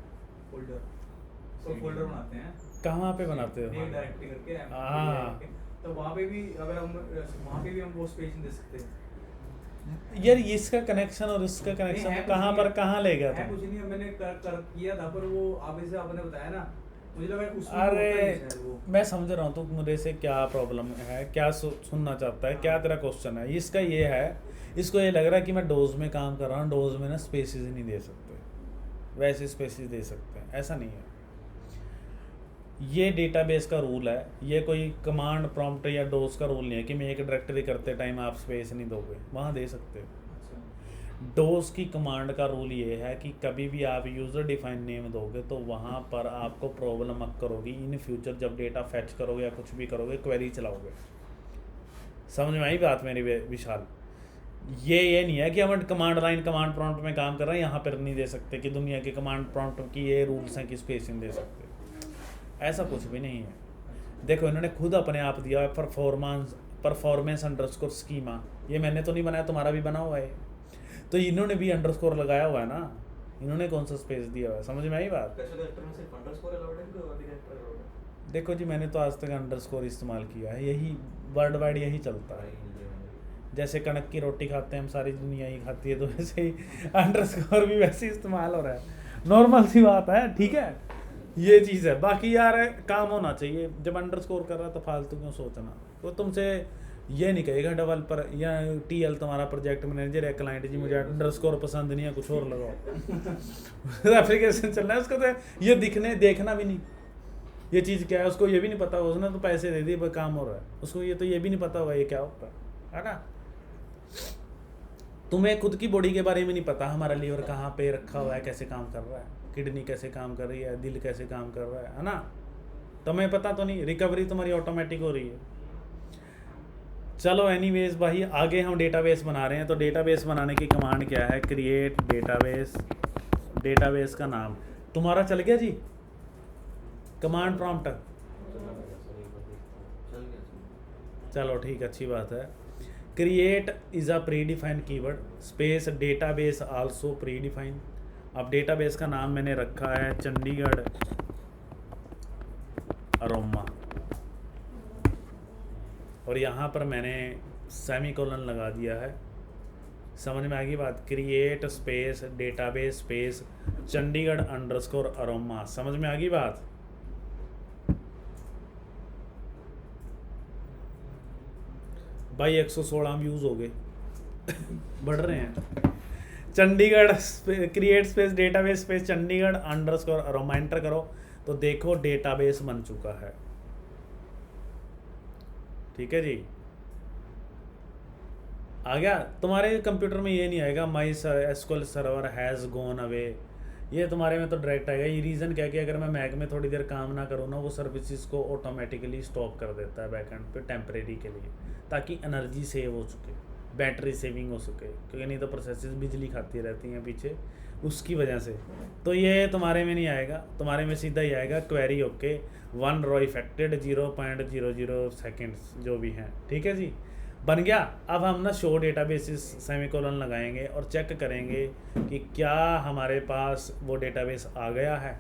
फोल्डर बनाते हैं, कहाँ पे बनाते हो? नेम डायरेक्टली करके, हाँ, तो वहाँ पे भी अगर हम वो स्पेस नहीं दे सकते। यार इसका कनेक्शन और इसका नहीं, है कनेक्शन कुछ कहाँ नहीं पर है। कहाँ ले गया है था? कुछ नहीं है, मैंने कर किया था, पर वो आप जैसे आपने बताया ना, मुझे लगा उसमें होता अरे ही है वो। मैं समझ रहा हूँ तू मेरे से क्या प्रॉब्लम है, क्या सुनना चाहता है, क्या तेरा क्वेश्चन है। इसका ये है, इसको ये लग रहा है कि मैं डोज में काम कर रहा हूँ, डोज में ना स्पेसिस नहीं दे सकते, वैसे स्पेसिस दे सकते हैं, ऐसा नहीं है। ये डेटाबेस का रूल है, ये कोई कमांड प्रॉम्प्ट या डोज का रूल नहीं है कि मैं एक डायरेक्टरी करते टाइम आप स्पेस नहीं दोगे, वहाँ दे सकते हो। अच्छा। डोज की कमांड का रूल ये है कि कभी भी आप यूज़र डिफाइन नेम दोगे तो वहाँ पर आपको प्रॉब्लम अब करोगी इन फ्यूचर, जब डेटा फैच करोगे या कुछ भी करोगे, क्वेरी चलाओगे। समझ में आई बात मेरी विशाल? ये नहीं है कि हम कमांड लाइन कमांड प्रॉम्प्ट में काम कर रहे हैं, यहाँ पर नहीं दे सकते कि दुनिया के कमांड प्रॉम्प्ट की ये रूल्स हैं कि स्पेस नहीं दे सकते, ऐसा कुछ भी नहीं है। देखो इन्होंने खुद अपने आप दिया है परफॉर्मेंस अंडरस्कोर स्कीमा, ये मैंने तो नहीं बनाया, तुम्हारा भी बना हुआ है, तो इन्होंने भी अंडरस्कोर लगाया हुआ है ना, इन्होंने कौन सा स्पेस दिया हुआ है, समझ में आई बात? कैसे कैरेक्टर में सिर्फ अंडरस्कोर अलाउड है कि कोई और भी कैरेक्टर अलाउड है? देखो जी मैंने तो आज तक अंडरस्कोर इस्तेमाल किया है, यही वर्ड वाइड यही चलता है। जैसे कणक की रोटी खाते हैं हम, सारी दुनिया ही खाती है, तो वैसे ही अंडरस्कोर भी वैसे ही इस्तेमाल हो रहा है, नॉर्मल सी बात है, ठीक है, ये चीज़ है। बाकी यार काम होना चाहिए, जब अंडरस्कोर कर रहा है तो फालतू क्यों सोचना। तो तुमसे ये नहीं कहेगा डेवलपर या टीएल तुम्हारा प्रोजेक्ट मैनेजर या क्लाइंट जी मुझे अंडरस्कोर पसंद नहीं है, कुछ और लगाओ। एप्लीकेशन चल रहा है उसको तो ये देखना भी नहीं ये चीज़ क्या है, उसको ये भी नहीं पता, उसने तो पैसे दे दिए काम हो रहा है, उसको ये तो ये भी नहीं पता होगा ये क्या होता है ना। तुम्हें खुद की बॉडी के बारे में नहीं पता, हमारा लीवर कहाँ पे रखा हुआ है, कैसे काम कर रहा है, किडनी कैसे काम कर रही है, दिल कैसे काम कर रहा है ना, तुम्हें पता तो नहीं, रिकवरी तुम्हारी ऑटोमेटिक हो रही है। चलो एनीवेज भाई, आगे हम डेटाबेस बना रहे हैं, तो डेटाबेस बनाने की कमांड क्या है, क्रिएट डेटाबेस, डेटाबेस का नाम तुम्हारा चल गया जी, कमांड प्रॉम्प्ट, चल गया। चलो ठीक, अच्छी बात है। Create is a pre defined keyword, space database also pre defined. अब डेटाबेस का नाम मैंने रखा है चंडीगढ़ अरोमा, और यहाँ पर मैंने सेमीकोलन लगा दिया है, समझ में आ गई बात। Create space database space Chandigarh underscore aroma, समझ में आ गई बात। भाई 116 व्यूज़ हो गए, बढ़ रहे हैं। Chandigarh create space database space Chandigarh underscore aroma, enter करो तो देखो डेटाबेस बन चुका है, ठीक है जी। आ गया तुम्हारे कंप्यूटर में, ये नहीं आएगा my SQL server has gone away, ये तुम्हारे में तो डायरेक्ट आएगा। ये रीज़न क्या कि अगर मैं मैक में थोड़ी देर काम ना करूँ ना, वो सर्विसेज को ऑटोमेटिकली स्टॉप कर देता है बैकएंड पे टेम्परेरी के लिए, ताकि एनर्जी सेव हो सके, बैटरी सेविंग हो सके, क्योंकि नहीं तो प्रोसेसेस बिजली खाती रहती हैं पीछे, उसकी वजह से। तो ये तुम्हारे में नहीं आएगा, तुम्हारे में सीधा ही आएगा क्वेरी ओके 1 रो इफेक्टेड 0.00 सेकेंड्स जो भी हैं, ठीक है जी, बन गया। अब हम ना शो डेटाबेसिस सेमीकोलन लगाएंगे और चेक करेंगे कि क्या हमारे पास वो डेटाबेस आ गया है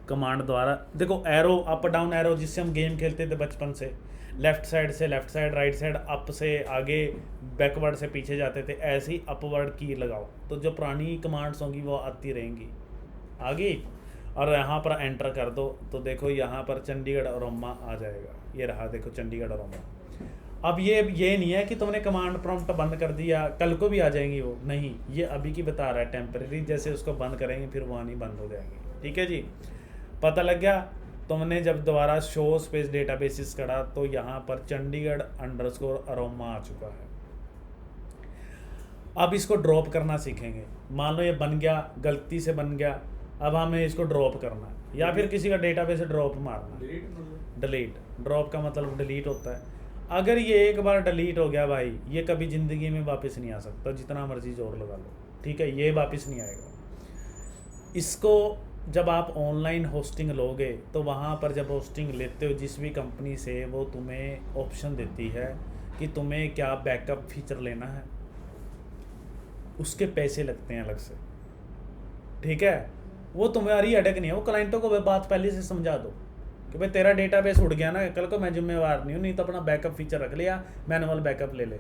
कमांड द्वारा। देखो एरो, अप डाउन एरो, जिससे हम गेम खेलते थे बचपन से, लेफ़्ट साइड से left side, right side up से आगे, बैकवर्ड से पीछे जाते थे, ऐसे ही अपवर्ड की लगाओ तो जो पुरानी कमांड्स होंगी वो आती रहेंगी आगे। और यहाँ पर एंटर कर दो तो देखो यहाँ पर चंडीगढ़ अरोमा आ जाएगा, ये रहा देखो चंडीगढ़ अरोमा। अब ये नहीं है कि तुमने कमांड प्रॉम्प्ट बंद कर दिया कल को भी आ जाएंगी वो, नहीं, ये अभी की बता रहा है टेम्परेरी, जैसे उसको बंद करेंगे फिर वहाँ नहीं बंद हो जाएंगी, ठीक है जी। पता लग गया। तुमने जब दोबारा शो स्पेस डेटाबेसिस करा तो यहाँ पर चंडीगढ़ अंडरस्कोर अरोमा आ चुका है। अब इसको ड्रॉप करना सीखेंगे। मान लो ये बन गया, गलती से बन गया, अब हमें इसको ड्रॉप करना है या फिर किसी का डेटाबेस ड्रॉप मारना है। डिलीट, ड्रॉप का मतलब डिलीट होता है। अगर ये एक बार डिलीट हो गया भाई, ये कभी ज़िंदगी में वापस नहीं आ सकता, जितना मर्जी जोर लगा लो, ठीक है, ये वापस नहीं आएगा। इसको जब आप ऑनलाइन होस्टिंग लोगे तो वहाँ पर जब होस्टिंग लेते हो जिस भी कंपनी से, वो तुम्हें ऑप्शन देती है कि तुम्हें क्या बैकअप फीचर लेना है, उसके पैसे लगते हैं अलग से, ठीक है। वो तुम्हारी अटक नहीं है, वो क्लाइंटों को बात पहले से समझा दो कि भाई तेरा डेटाबेस उड़ गया ना, कल को मैं जिम्मेवार नहीं हूँ, नहीं तो अपना बैकअप फीचर रख लिया, मैनुअल बैकअप ले ले।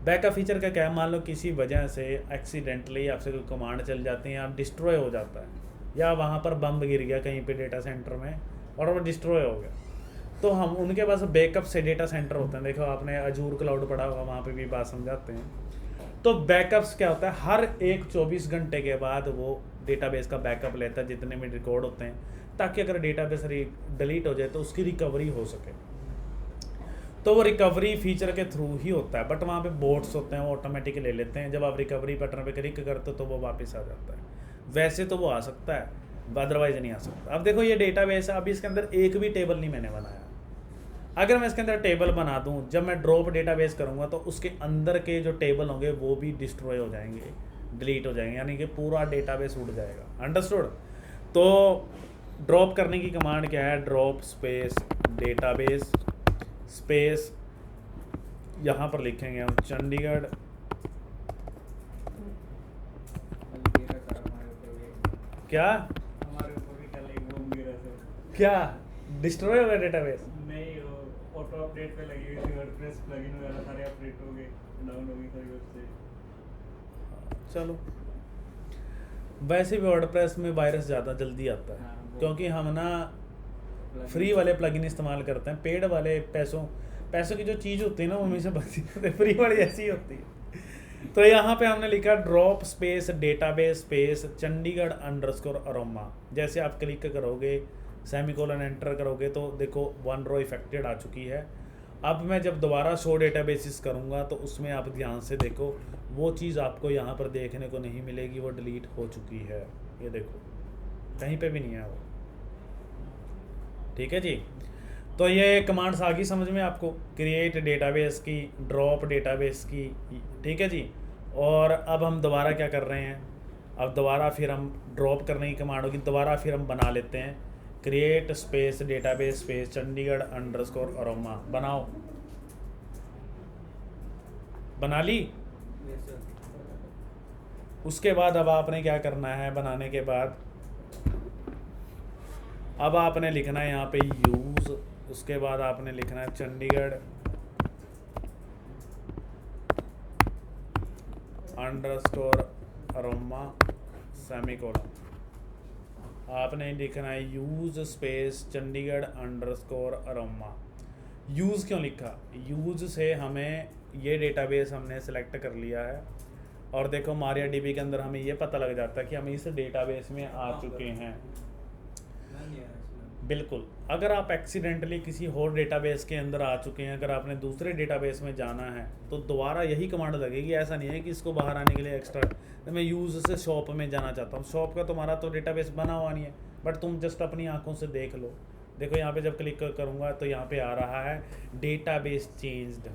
बैकअप फीचर का क्या है, मान लो किसी वजह से एक्सीडेंटली आपसे कोई कमांड चल जाती है, आप डिस्ट्रॉय हो जाता है, या वहाँ पर बम गिर गया कहीं पे डेटा सेंटर में और वो डिस्ट्रॉय हो गया, तो हम उनके पास बैकअप से डेटा सेंटर होते हैं। देखो आपने अजूर क्लाउड पढ़ा होगा, वहाँ पे भी बात समझाते हैं। तो बैकअप्स क्या होता है, हर एक 24 घंटे के बाद वो डेटाबेस का बैकअप लेता है जितने भी रिकॉर्ड होते हैं, ताकि अगर डेटाबेस डिलीट हो जाए तो उसकी रिकवरी हो सके। तो वो रिकवरी फीचर के थ्रू ही होता है, बट वहाँ पे बोट्स होते हैं, वो ऑटोमेटिक ले लेते हैं। जब आप रिकवरी बटन पे क्लिक करते हो तो वो वापस आ जाता है। वैसे तो वो आ सकता है, अदरवाइज नहीं आ सकता। अब देखो ये डेटाबेस है, अभी इसके अंदर एक भी टेबल नहीं मैंने बनाया। अगर मैं इसके अंदर टेबल बना दूं, जब मैं ड्रॉप डेटाबेस करूंगा तो उसके अंदर के जो टेबल होंगे वो भी डिस्ट्रॉय हो जाएंगे, डिलीट हो जाएंगे, यानी कि पूरा डेटाबेस उड़ जाएगा। अंडरस्टूड? तो ड्रॉप करने की कमांड क्या है, ड्रॉप स्पेस डेटाबेस स्पेस, यहाँ पर लिखेंगे हम चंडीगढ़ क्या हमारे ऊपर भी क्या लगी घूम गई ऐसे। क्या डिस्ट्रॉय हो गया डेटाबेस? नहीं, वो ऑटो अपडेट पे लगी हुई थी, वर्डप्रेस प्लगइन वगैरह सारे अपडेट हो गए, डाउन हो गई सारी वेबसाइट। चलो, वैसे भी वर्डप्रेस में वायरस ज़्यादा जल्दी आता है, हाँ, वो- क्योंकि हम ना फ्री वाले प्लगइन इस्तेमाल करते हैं। पेड वाले पैसों की जो चीज़ होती है ना वो हमेशा बनती है, फ्री वाली ऐसी ही होती है। तो यहाँ पे हमने लिखा drop space database space Chandigarh underscore aroma. जैसे आप क्लिक करोगे, सेमीकोलन एंटर करोगे तो देखो 1 रो इफेक्टेड आ चुकी है। अब मैं जब दोबारा शो डेटाबेसिस करूँगा तो उसमें आप ध्यान से देखो, वो चीज़ आपको यहाँ पर देखने को नहीं मिलेगी, वो डिलीट हो चुकी है। ये देखो कहीं पे भी नहीं है वो। ठीक है जी, तो ये कमांड्स आ गई समझ में आपको, क्रिएट डेटाबेस की, ड्रॉप डेटाबेस की। ठीक है जी, और अब हम दोबारा क्या कर रहे हैं, अब दोबारा फिर हम ड्रॉप करने की कमांड होगी, दोबारा फिर हम बना लेते हैं create space database space Chandigarh underscore aroma. बनाओ, बना ली। उसके बाद अब आपने क्या करना है, बनाने के बाद अब आपने लिखना है यहाँ पे यूज़, उसके बाद आपने लिखना है चंडीगढ़ अंडरस्कोर अरोमा सेमीकोलन। आपने लिखना है use space Chandigarh underscore aroma. Use क्यों लिखा, यूज़ से हमें ये डेटाबेस हमने सेलेक्ट कर लिया है, और देखो मारिया डीबी के अंदर हमें ये पता लग जाता है कि हम इस डेटाबेस में आ चुके हैं। बिल्कुल, अगर आप एक्सीडेंटली किसी और डेटाबेस के अंदर आ चुके हैं, अगर आपने दूसरे डेटाबेस में जाना है तो दोबारा यही कमांड लगेगी। ऐसा नहीं है कि इसको बाहर आने के लिए एक्स्ट्रा, तो मैं यूज़ से शॉप में जाना चाहता हूँ, शॉप का तुम्हारा तो डेटाबेस बना हुआ नहीं है, बट तुम जस्ट अपनी आंखों से देख लो। देखो यहाँ पे जब क्लिक करूँगा तो यहाँ पे आ रहा है डेटाबेस चेंज्ड।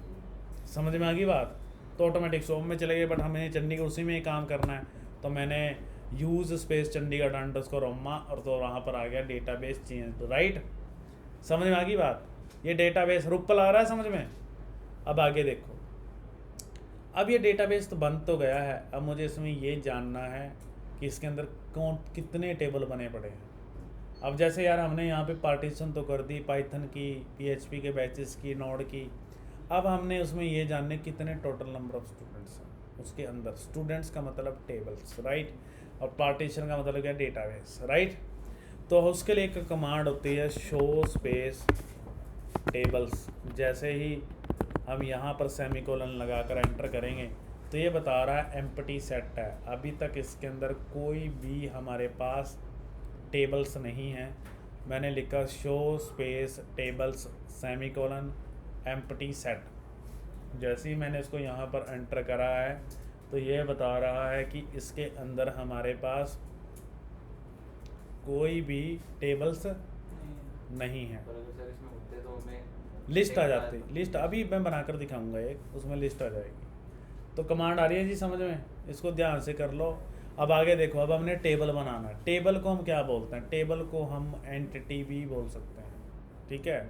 समझ में आ गई बात? तो ऑटोमेटिक शॉप में चले गए, बट हमें चंडीगढ़ उसी में ही काम करना है, तो मैंने यूज़ स्पेस चंडीगढ़ अंडरस्कोर अम्मा, और तो वहाँ पर आ गया डेटाबेस चेंज। राइट, समझ में आ गई बात? ये डेटाबेस रुपल आ रहा है समझ में? अब आगे देखो, अब ये डेटाबेस तो बन तो गया है, अब मुझे इसमें ये जानना है कि इसके अंदर कितने टेबल बने पड़े हैं। अब जैसे यार हमने यहाँ पे पार्टीशन तो कर दी पाइथन की, PHP के बैचेस की, नोड की, अब हमने उसमें ये जानने कितने टोटल नंबर ऑफ स्टूडेंट्स हैं उसके अंदर। स्टूडेंट्स का मतलब टेबल्स, राइट, और पार्टीशन का मतलब क्या, डेटाबेस, राइट। तो उसके लिए एक कमांड होती है शो स्पेस टेबल्स। जैसे ही हम यहाँ पर सेमीकोलन लगाकर एंटर करेंगे तो ये बता रहा है एम्प्टी सेट है, अभी तक इसके अंदर कोई भी हमारे पास टेबल्स नहीं है। मैंने लिखा show space tables semicolon empty set. जैसे ही मैंने इसको यहाँ पर एंटर करा है तो ये बता रहा है कि इसके अंदर हमारे पास कोई भी टेबल्स नहीं है। पर अगर सर इसमें होते तो हमें लिस्ट आ जाती, लिस्ट अभी मैं बनाकर दिखाऊंगा एक, उसमें लिस्ट आ जाएगी। तो कमांड आ रही है जी समझ में, इसको ध्यान से कर लो। अब आगे देखो, अब हमने टेबल बनाना है। टेबल को हम क्या बोलते हैं, टेबल को हम एंटिटी भी बोल सकते हैं, ठीक है,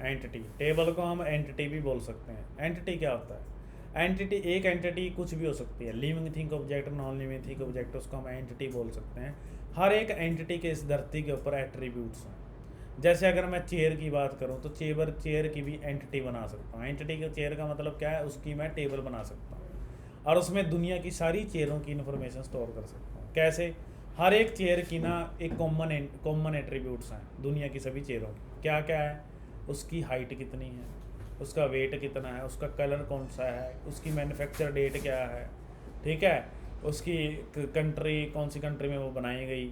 एंटिटी। टेबल को हम एंटिटी भी बोल सकते हैं। एंटिटी क्या होता है, एंटिटी, एक एंटिटी कुछ भी हो सकती है, living thing object, non living thing object, उसको हम एंटिटी बोल सकते हैं। हर एक एंटिटी के इस धरती के ऊपर एट्रीब्यूट्स हैं। जैसे अगर मैं चेयर की बात करूँ तो चेयर की भी एंटिटी बना सकता हूँ। एंटिटी का चेयर का मतलब क्या है, उसकी मैं टेबल बना सकता हूँ और उसमें दुनिया की सारी चेयरों की इन्फॉर्मेशन स्टोर कर सकता हूँ। कैसे? हर एक चेयर की ना एक कॉमन एट्रीब्यूट्स हैं दुनिया की सभी चेयरों की। क्या क्या है? उसकी हाइट कितनी है, उसका वेट कितना है, उसका कलर कौन सा है, उसकी मैन्युफैक्चर डेट क्या है, ठीक है, उसकी कंट्री कौन सी कंट्री में वो बनाई गई,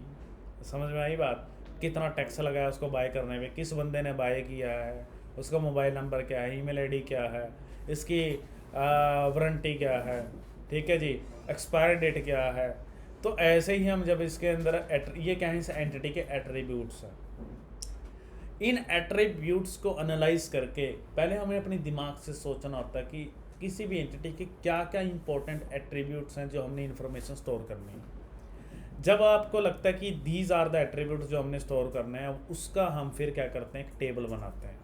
समझ में आई बात, कितना टैक्स लगाया उसको बाय करने में, किस बंदे ने बाय किया है, उसका मोबाइल नंबर क्या है, ईमेल आईडी क्या है, इसकी वारंटी क्या है, ठीक है जी, एक्सपायर डेट क्या है। तो ऐसे ही हम जब इसके अंदर ये क्या है, इस एंटिटी के एट्रीब्यूट्स हैं। इन एट्रीब्यूट्स को एनालाइज करके पहले हमें अपने दिमाग से सोचना होता है कि किसी भी एंटिटी के क्या क्या इंपॉर्टेंट एट्रीब्यूट्स हैं जो हमने इन्फॉर्मेशन स्टोर करनी है। जब आपको लगता है कि दीज आर द एट्रीब्यूट्स जो हमने स्टोर करने हैं, उसका हम फिर क्या करते हैं, एक टेबल बनाते हैं।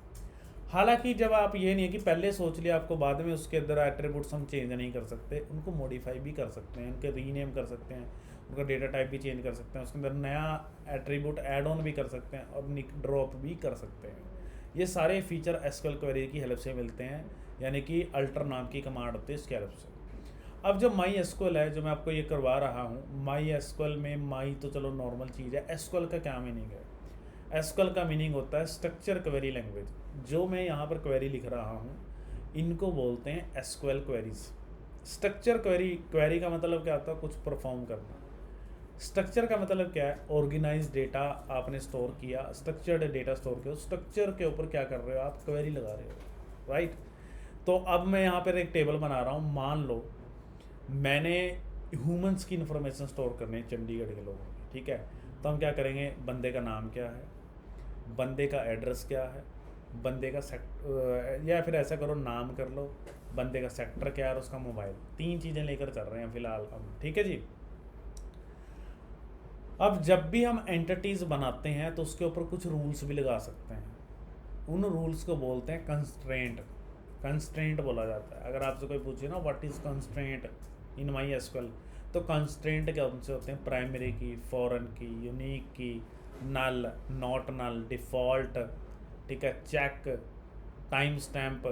हालांकि जब आप ये नहीं है कि पहले सोच लिया आपको, बाद में उसके अंदर एट्रीब्यूट्स हम चेंज नहीं कर सकते, उनको मॉडिफाई भी कर सकते हैं, उनके रीनेम कर सकते हैं, उनका डेटा टाइप भी चेंज कर सकते हैं, उसके अंदर नया एट्रीब्यूट ऐड ऑन भी कर सकते हैं और ड्रॉप भी कर सकते हैं। ये सारे फीचर एसक्यूएल क्वेरी की हेल्प से मिलते हैं, यानी कि अल्टर नाम की कमांड होती है इसकी हेल्प से। अब जो माई एसक्यूएल है, जो मैं आपको ये करवा रहा हूँ, माई एसक्यूएल में माई तो चलो नॉर्मल चीज़ है, एसक्यूएल का क्या मीनिंग है? एसक्यूएल का मीनिंग होता है स्ट्रक्चर क्वेरी लैंग्वेज। जो मैं यहाँ पर क्वेरी लिख रहा हूँ, इनको बोलते हैं एसक्यूएल क्वेरीज। स्ट्रक्चर क्वेरी का मतलब क्या होता है? कुछ परफॉर्म करना। स्ट्रक्चर का मतलब क्या है? ऑर्गेनाइज डेटा आपने स्टोर किया, स्ट्रक्चर्ड डेटा स्टोर किया, स्ट्रक्चर के ऊपर क्या कर रहे हो आप? क्वेरी लगा रहे हो, राइट। तो अब मैं यहाँ पर एक टेबल बना रहा हूँ। मान लो मैंने ह्यूमंस की इन्फॉर्मेशन स्टोर करनी है, चंडीगढ़ के लोगों की, ठीक है। तो हम क्या करेंगे? बंदे का नाम क्या है, बंदे का एड्रेस क्या है, बंदे का या फिर ऐसा करो, नाम कर लो, बंदे का सेक्टर क्या है और उसका मोबाइल। 3 चीज़ें लेकर चल रहे हैं फिलहाल हम, ठीक है जी। अब जब भी हम एंटिटीज़ बनाते हैं तो उसके ऊपर कुछ रूल्स भी लगा सकते हैं। उन रूल्स को बोलते हैं कंस्ट्रेंट। कंस्ट्रेंट बोला जाता है। अगर आपसे कोई पूछे ना what is constraint in my SQL, तो कंस्ट्रेंट क्या उनसे होते हैं? प्राइमरी की, फॉरेन की, यूनिक की, नल, नॉट नल, डिफ़ॉल्ट, ठीक है, check, timestamp,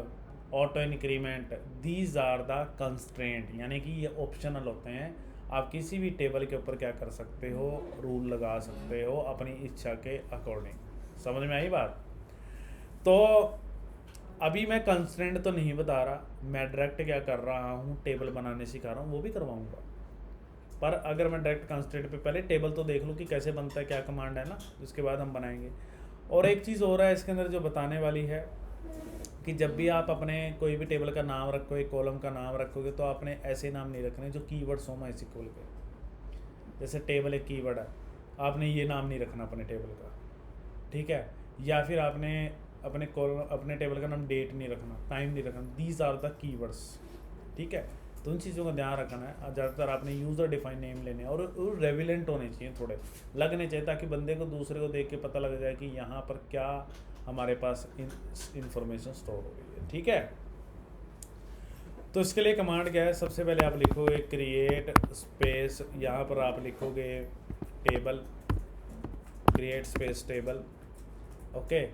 auto increment. These are the constraint, यानी कि ये ऑप्शनल होते हैं। आप किसी भी टेबल के ऊपर क्या कर सकते हो? रूल लगा सकते हो अपनी इच्छा के अकॉर्डिंग। समझ में आई बात? तो अभी मैं कंस्ट्रेंट तो नहीं बता रहा, मैं डायरेक्ट क्या कर रहा हूँ, टेबल बनाने सिखा रहा हूँ, वो भी करवाऊँगा। पर अगर मैं डायरेक्ट कंस्ट्रेंट पे पहले टेबल तो देख लूँ कि कैसे बनता है, क्या कमांड है ना, उसके बाद हम बनाएंगे। और एक चीज़ हो रहा है इसके अंदर जो बताने वाली है कि जब भी आप अपने कोई भी टेबल का नाम रखोगे, कॉलम का नाम रखोगे, तो आपने ऐसे नाम नहीं रखने जो कीवर्ड्स हो माइस्क्यूएल के। जैसे टेबल एक कीवर्ड है, आपने ये नाम नहीं रखना अपने टेबल का, ठीक है। या फिर आपने अपने टेबल का नाम डेट नहीं रखना, टाइम नहीं रखना। दीज आर द कीवर्ड्स, ठीक है। तो उन चीज़ों का ध्यान रखना है। ज़्यादातर आपने यूज़र डिफाइन नेम लेने हैं और रेविलेंट होने चाहिए, थोड़े लगने चाहिए, ताकि बंदे को दूसरे को देख के पता लग जाए कि यहाँ पर क्या हमारे पास इंफॉर्मेशन स्टोर हो रही है, ठीक है। तो इसके लिए कमांड क्या है? सबसे पहले आप लिखोगे क्रिएट स्पेस, यहाँ पर आप लिखोगे table, create space table, okay.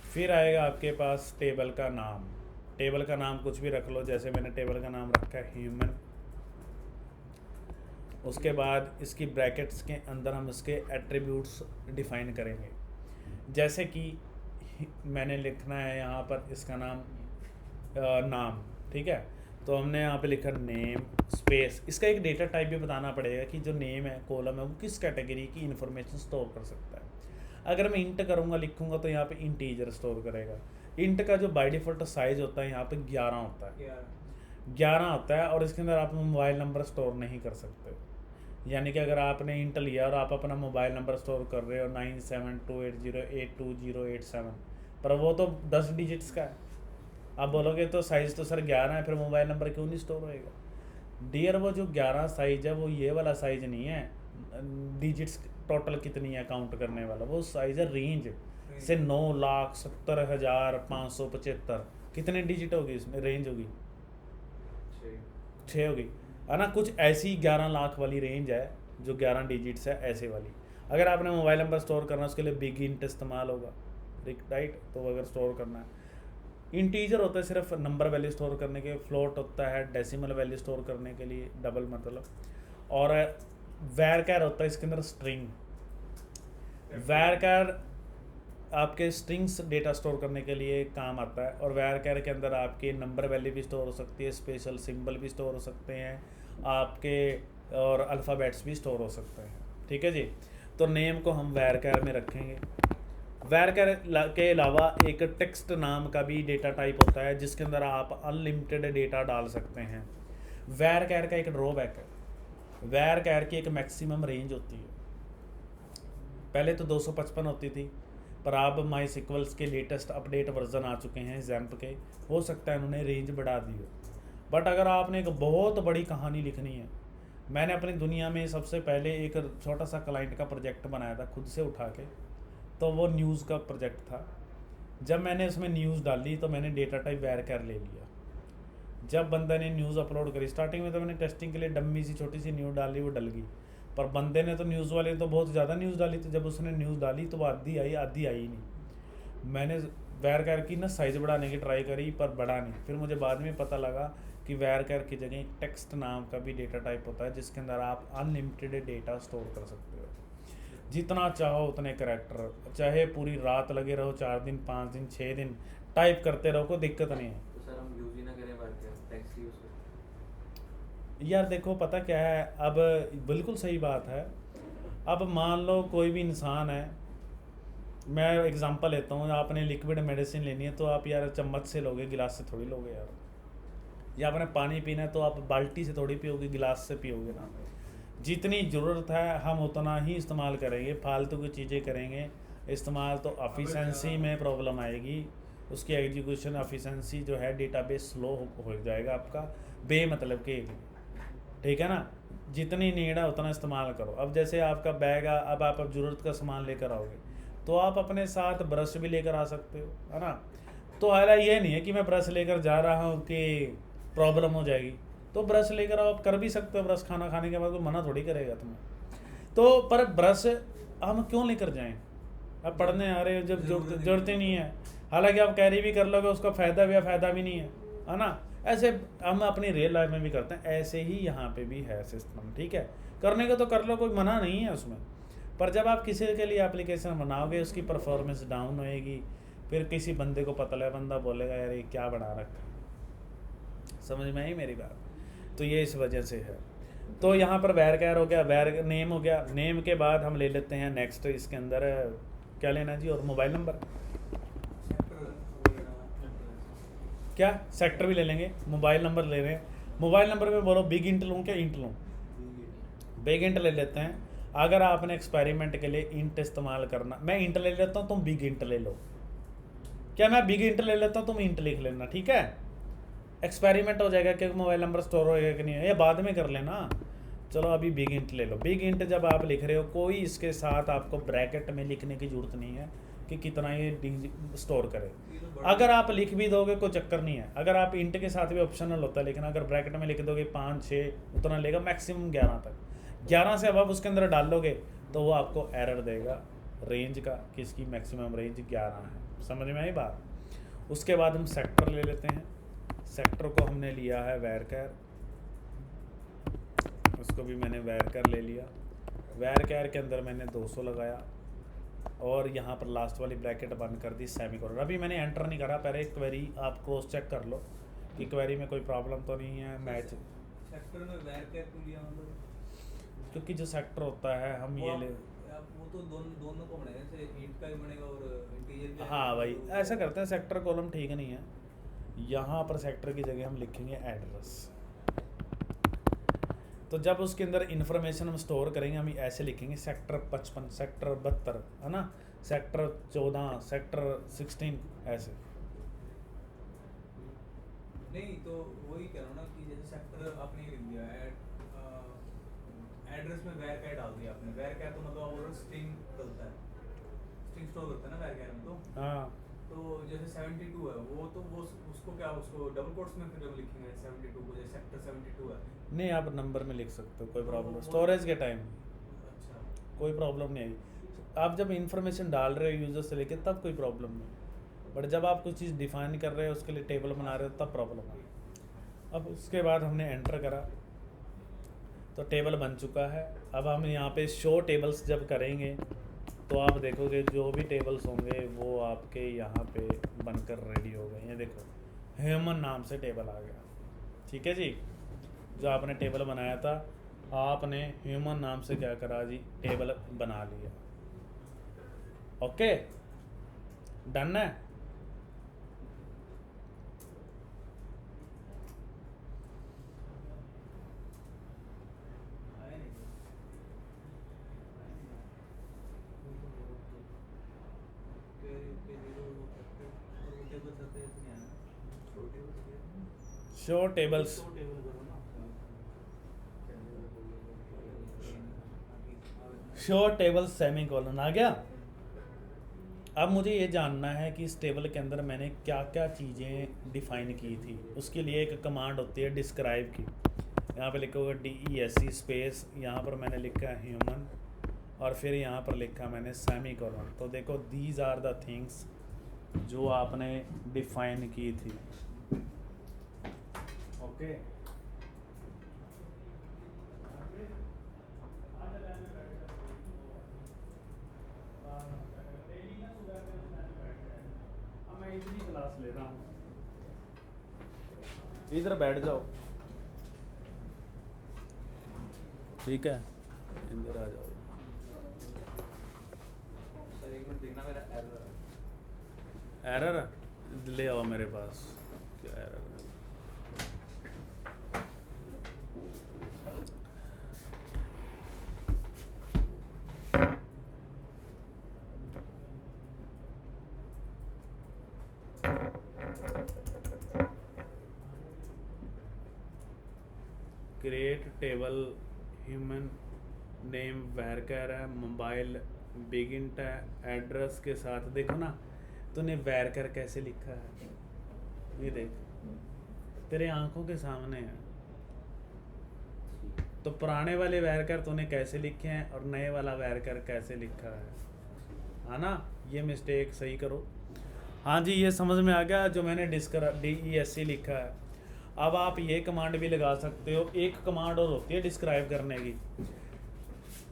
फिर आएगा आपके पास टेबल का नाम। टेबल का नाम कुछ भी रख लो, जैसे मैंने टेबल का नाम रखा है ह्यूमन। उसके बाद इसकी ब्रैकेट्स के अंदर हम इसके एट्रीब्यूट्स डिफाइन करेंगे। जैसे कि मैंने लिखना है यहाँ पर इसका नाम, ठीक है। तो हमने यहाँ पे लिखा नेम स्पेस। इसका एक डेटा टाइप भी बताना पड़ेगा कि जो नेम है, कॉलम है, वो किस कैटेगरी की इन्फॉर्मेशन स्टोर कर सकता है। अगर मैं इंट करूँगा, लिखूँगा, तो यहाँ पे इंटीजर स्टोर करेगा। इंट का जो बाय डिफ़ॉल्ट साइज़ होता है यहाँ पे 11 होता है, 11 होता है। और इसके अंदर आप मोबाइल नंबर स्टोर नहीं कर सकते। यानी कि अगर आपने इंट लिया और आप अपना मोबाइल नंबर स्टोर कर रहे हो 9728082087, पर वो तो 10 डिजिट्स का है। आप बोलोगे तो साइज़ तो सर 11 है, फिर मोबाइल नंबर क्यों नहीं स्टोर होएगा? डियर, वो जो 11 साइज़ है वो ये वाला साइज़ नहीं है, डिजिट्स टोटल कितनी है काउंट करने वाला, वो साइज़ है रेंज से 9,70,575। कितने डिजिट होगी इसमें? रेंज होगी 6 होगी, है ना। कुछ ऐसी 11 लाख वाली रेंज है जो 11 डिजिट्स है, ऐसे वाली। अगर आपने मोबाइल नंबर स्टोर करना, उसके लिए बिग इंट इस्तेमाल होगा, राइट। तो अगर स्टोर करना है, इंटीजर होता है सिर्फ नंबर वैल्यू स्टोर करने के, फ्लोट होता है डेसिमल वैल्यू स्टोर करने के लिए, डबल मतलब, और वैरकैर होता है इसके अंदर स्ट्रिंग। वैरकैर आपके स्ट्रिंग्स डेटा स्टोर करने के लिए काम आता है, और वैरकैर के अंदर आपके नंबर वैल्यू भी स्टोर हो सकती है, स्पेशल सिंबल भी स्टोर हो सकते हैं आपके, और अल्फ़ाबेट्स भी स्टोर हो सकते हैं, ठीक है जी। तो नेम को हम वैरकैर में रखेंगे। वैरकैर के अलावा एक टेक्स्ट नाम का भी डेटा टाइप होता है जिसके अंदर आप अनलिमिटेड डेटा डाल सकते हैं। वैरकैर का एक ड्रॉबैक है, वैरकैर की एक मैक्सिमम रेंज होती है। पहले तो 255 होती थी, पर अब माई सिक्वल्स के लेटेस्ट अपडेट वर्जन आ चुके हैं जैम्प के, हो सकता है उन्होंने रेंज बढ़ा दी हो। बट अगर आपने एक बहुत बड़ी कहानी लिखनी है, मैंने अपनी दुनिया में सबसे पहले एक छोटा सा क्लाइंट का प्रोजेक्ट बनाया था खुद से उठा के, तो वो न्यूज़ का प्रोजेक्ट था। जब मैंने उसमें न्यूज़ डाली तो मैंने डेटा टाइप वैरकैर ले लिया। जब बंदे ने न्यूज़ अपलोड करी, स्टार्टिंग में तो मैंने टेस्टिंग के लिए डम्मी सी छोटी सी न्यूज़ डाली, वो डल गई, पर बंदे ने तो न्यूज़ वाले ने तो बहुत ज़्यादा न्यूज़ डाली, तो जब उसने न्यूज़ डाली तो वो आधी आई नहीं। मैंने वैरकैर की ना साइज़ बढ़ाने की ट्राई करी पर बढ़ा नहीं। फिर मुझे बाद में पता लगा कि वैरकैर की जगह एक टेक्स्ट नाम का भी डेटा टाइप होता है जिसके अंदर आप अनलिमिटेड डेटा स्टोर कर सकते हो, जितना चाहो उतने करैक्टर, चाहे पूरी रात लगे रहो, 4 दिन 5 दिन 6 दिन टाइप करते रहो, कोई दिक्कत नहीं है। तो सर हम यूज़ ही ना करें वैरकैर, टेक्स्ट यूज़ करें। यार देखो पता क्या है, अब बिल्कुल सही बात है। अब मान लो कोई भी इंसान है, मैं एग्जांपल लेता हूँ, आपने लिक्विड मेडिसिन लेनी है तो आप यार चम्मच से लोगे, गिलास से थोड़ी लोगे यार। या आपने पानी पीना है तो आप बाल्टी से थोड़ी पियोगे, गिलास से पियोगे ना। जितनी ज़रूरत है हम उतना ही इस्तेमाल करेंगे, फालतू की चीज़ें करेंगे इस्तेमाल तो एफिशिएंसी में प्रॉब्लम आएगी, उसकी एग्जीक्यूशन एफिशिएंसी जो है डेटाबेस स्लो हो जाएगा आपका बेमतलब के, ठीक है ना। जितनी नीड है उतना इस्तेमाल करो। अब जैसे आपका बैग अब आप ज़रूरत का सामान लेकर आओगे तो आप अपने साथ ब्रश भी लेकर आ सकते हो, है ना। तो हालांकि ये नहीं है कि मैं ब्रश लेकर जा रहा हूँ कि प्रॉब्लम हो जाएगी, तो ब्रश लेकर आप कर भी सकते हो, ब्रश खाना खाने के बाद कोई मना थोड़ी करेगा तुम्हें। तो पर ब्रश हम क्यों लेकर जाएं, अब पढ़ने आ रहे हो जब जरूरत ही नहीं है। हालांकि आप कैरी भी कर लोगे उसका फ़ायदा भी है, फ़ायदा भी नहीं है ना। ऐसे हम अपनी रियल लाइफ में भी करते हैं, ऐसे ही यहाँ पे भी है सिस्टम, ठीक है। करने को तो कर लो, कोई मना नहीं है उसमें, पर जब आप किसी के लिए एप्लीकेशन बनाओगे उसकी परफॉर्मेंस डाउन होएगी, फिर किसी बंदे को पता लगा, बंदा बोलेगा यार ये क्या बना रखा, समझ में आई मेरी बात। तो ये इस वजह से है। तो यहाँ पर वैरकैर हो गया, वैर नेम हो गया। नेम के बाद हम ले लेते हैं नेक्स्ट, इसके अंदर क्या लेना जी, और मोबाइल नंबर, क्या सेक्टर भी ले लेंगे, मोबाइल नंबर ले रहे हैं। मोबाइल नंबर में बोलो बिग इंट लूँ क्या इंट लूँ, बिग इंट ले लेते हैं। अगर आपने एक्सपेरिमेंट के लिए इंट इस्तेमाल करना, मैं इंट ले लेता हूँ तुम बिग इंट ले लो, क्या मैं बिग इंट ले लेता हूँ तुम इंट लिख लेना, ठीक है। एक्सपेरिमेंट हो जाएगा कि मोबाइल नंबर स्टोर होएगा कि नहीं है, ये बाद में कर लेना। चलो अभी बिग इंट ले लो। बिग इंट जब आप लिख रहे हो, कोई इसके साथ आपको ब्रैकेट में लिखने की ज़रूरत नहीं है कि कितना ये स्टोर करे। अगर आप लिख भी दोगे कोई चक्कर नहीं है, अगर आप इंट के साथ भी ऑप्शनल होता है, लेकिन अगर ब्रैकेट में लिख दोगे 5 6 उतना लेगा, मैक्सिमम 11 तक। 11 से अब आप उसके अंदर डालोगे तो वो आपको एरर देगा रेंज का कि इसकी मैक्सिमम रेंज 11 है। समझ में आई बात। उसके बाद हम सेक्टर ले लेते हैं। सेक्टर को हमने लिया है वैरकैर, उसको भी मैंने वैरकैर ले लिया। वैरकैर के अंदर मैंने 200 लगाया और यहाँ पर लास्ट वाली ब्रैकेट बंद कर दी, सेमीकोलन। अभी मैंने एंटर नहीं करा, पहले एक क्वेरी आप क्रॉस चेक कर लो कि क्वेरी में कोई प्रॉब्लम तो नहीं है। मैच सेक्टर में वैरकैर क्यों लिया मतलब, क्योंकि जो सेक्टर होता है हम ये ले, वो तो दोनों को बनेगा, जैसे इंट का भी बनेगा और इंटीजर भी। हाँ भाई ऐसा करते हैं, सेक्टर कॉलम ठीक नहीं है। यहाँ पर सेक्टर की जगह हम लिखेंगे एड्रेस। तो जब उसके अंदर इंफॉर्मेशन हम स्टोर करेंगे हम ऐसे लिखेंगे सेक्टर 55, सेक्टर 72, है ना, सेक्टर 14, सेक्टर 16, ऐसे। नहीं तो वही कह रहा हूँ ना कि जैसे सेक्टर आपने लिख दिया है, एड्रेस में वैरकैर डाल दिया आपने। वैरकैर तो मतलब और स्ट्रिंग करता है, स्ट्रिंग स्टोर करता है ना वैरकैर में। तो हाँ तो जैसे 72 है वो, तो वो उसको क्या, उसको डबल कोट्स में फिर जब लिखेंगे 72 को, जैसे सेक्टर 72 है। नहीं, आप नंबर में लिख सकते हो, कोई प्रॉब्लम, स्टोरेज के टाइम अच्छा, कोई प्रॉब्लम नहीं आई। आप जब इन्फॉर्मेशन डाल रहे हो यूज़र से लेके तब कोई प्रॉब्लम नहीं, बट जब आप कुछ चीज़ डिफाइन कर रहे हो उसके लिए टेबल बना रहे हो तब प्रॉब्लम है। अब उसके बाद हमने एंटर करा तो टेबल बन चुका है। अब हम यहाँ पे शो टेबल्स जब करेंगे तो आप देखोगे जो भी टेबल्स होंगे वो आपके यहाँ पे बनकर रेडी हो गए। ये देखो ह्यूमन नाम से टेबल आ गया, ठीक है जी। जो आपने टेबल बनाया था आपने ह्यूमन नाम से क्या करा जी, टेबल बना लिया। ओके डन है। शो टेबल्स, शो टेबल्स सेमी कॉलन आ गया। अब मुझे ये जानना है कि इस टेबल के अंदर मैंने क्या क्या चीज़ें डिफ़ाइन की थी। उसके लिए एक कमांड होती है डिस्क्राइब की। यहाँ पे लिखा होगा DESC स्पेस, यहाँ पर मैंने लिखा है ह्यूमन और फिर यहाँ पर लिखा मैंने सेमी कॉलन। तो देखो दीज आर द थिंग्स जो आपने डिफ़ाइन की थी। ओके मैं इतनी क्लास ले रहा हूँ, इधर बैठ जाओ, ठीक है, इधर आ जाओ। सर एक मिनट देखना, मेरा एरर ले आओ मेरे पास, क्या एरर है? क्रिएट टेबल ह्यूमन नेम वैरकर है, मोबाइल बिगिंट है, एड्रेस के साथ। देखो ना तूने वैरकर कैसे लिखा है, ये देख तेरे आंखों के सामने है। तो पुराने वाले वैरकर तूने कैसे लिखे हैं और नए वाला वैरकर कैसे लिखा है ना, ये मिस्टेक सही करो। हाँ जी ये समझ में आ गया जो मैंने DESC लिखा है। अब आप ये कमांड भी लगा सकते हो, एक कमांड और होती है डिस्क्राइब करने की।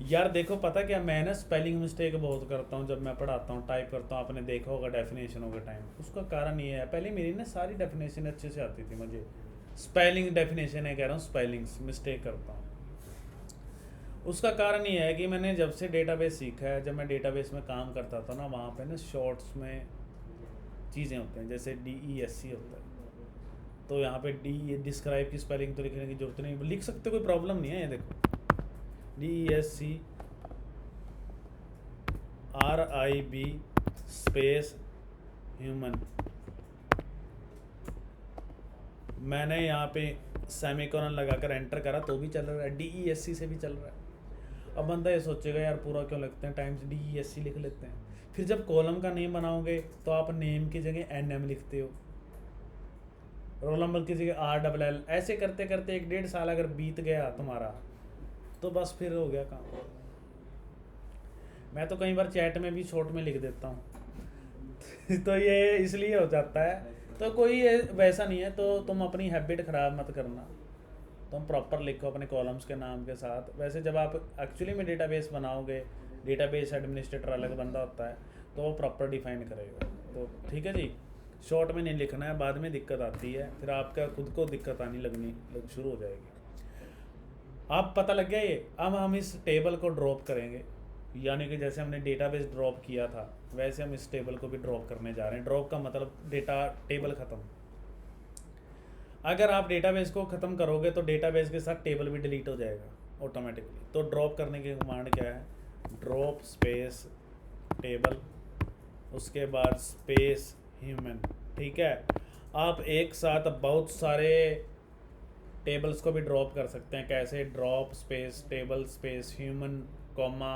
यार देखो पता क्या, मैं ना स्पेलिंग मिस्टेक बहुत करता हूँ जब मैं पढ़ाता हूँ, टाइप करता हूँ, आपने देखा होगा डेफिनेशनों के टाइम। उसका कारण ये है, पहले मेरी ना सारी डेफिनेशन अच्छे से आती थी, मुझे स्पेलिंग डेफिनेशन है कह रहा हूँ, स्पेलिंग्स मिस्टेक करता हूँ। उसका कारण ये है कि मैंने जब से डेटाबेस सीखा है, जब मैं डेटाबेस में काम करता था ना, वहाँ पे ना शॉर्ट्स में चीज़ें होते हैं, जैसे DESC होता है, तो यहाँ पे डिस्क्राइब की स्पेलिंग तो लिखने की जरूरत नहीं, लिख सकते, कोई प्रॉब्लम नहीं है। ये देखो DESC RIB स्पेस ह्यूमन, मैंने यहाँ पे सेमीकोलन लगाकर एंटर करा तो भी चल रहा है, DESC से भी चल रहा है। अब बंदा ये सोचेगा यार पूरा क्यों लिखते हैं, टाइम्स DESC लिख लेते हैं। फिर जब कॉलम का नेम बनाओगे तो आप नेम की जगह NM लिखते हो, रोल नंबर की जगह RLL। ऐसे करते करते 1-1.5 साल अगर बीत गया तुम्हारा तो बस फिर हो गया काम। मैं तो कई बार चैट में भी शॉर्ट में लिख देता हूँ तो ये इसलिए हो जाता है। तो कोई वैसा नहीं है, तो तुम अपनी हैबिट ख़राब मत करना, तुम प्रॉपर लिखो अपने कॉलम्स के नाम के साथ। वैसे जब आप एक्चुअली में डेटाबेस बनाओगे, डेटाबेस एडमिनिस्ट्रेटर अलग बंदा होता है तो वो प्रॉपर डिफाइन करेगा। तो ठीक है जी, शॉर्ट में नहीं लिखना है, बाद में दिक्कत आती है, फिर आपका खुद को दिक्कत आनी लग शुरू हो जाएगी। आप पता लग गया ये। अब हम इस टेबल को ड्रॉप करेंगे, यानी कि जैसे हमने डेटाबेस ड्रॉप किया था वैसे हम इस टेबल को भी ड्रॉप करने जा रहे हैं। ड्रॉप का मतलब टेबल ख़त्म। अगर आप डेटाबेस को ख़त्म करोगे तो डेटाबेस के साथ टेबल भी डिलीट हो जाएगा ऑटोमेटिकली। तो ड्रॉप करने की कमांड क्या है, ड्रॉप स्पेस टेबल, उसके बाद स्पेस ह्यूमन। ठीक है, आप एक साथ बहुत सारे टेबल्स को भी ड्रॉप कर सकते हैं। कैसे, drop space table space human comma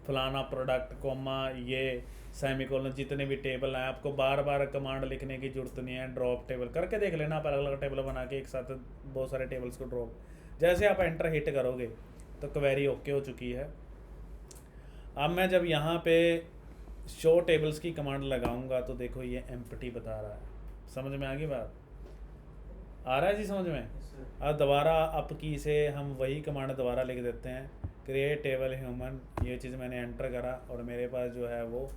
फलाना प्रोडक्ट कॉमा ये सेमीकोलन, जितने भी टेबल हैं। आपको बार बार कमांड लिखने की जरूरत नहीं है, ड्रॉप टेबल करके देख लेना। आप अलग अलग टेबल बना के एक साथ बहुत सारे टेबल्स को ड्रॉप, जैसे आप एंटर हिट करोगे तो क्वेरी ओके हो चुकी है। अब मैं जब यहाँ पे शो टेबल्स की कमांड लगाऊंगा तो देखो ये एम्प्टी बता रहा है। समझ में आ गई बात? आ रहा है जी समझ में? अब दोबारा अप की से हम वही कमांड दोबारा लिख देते हैं, क्रिएट टेबल ह्यूमन। ये चीज़ मैंने एंटर करा और मेरे पास जो है वो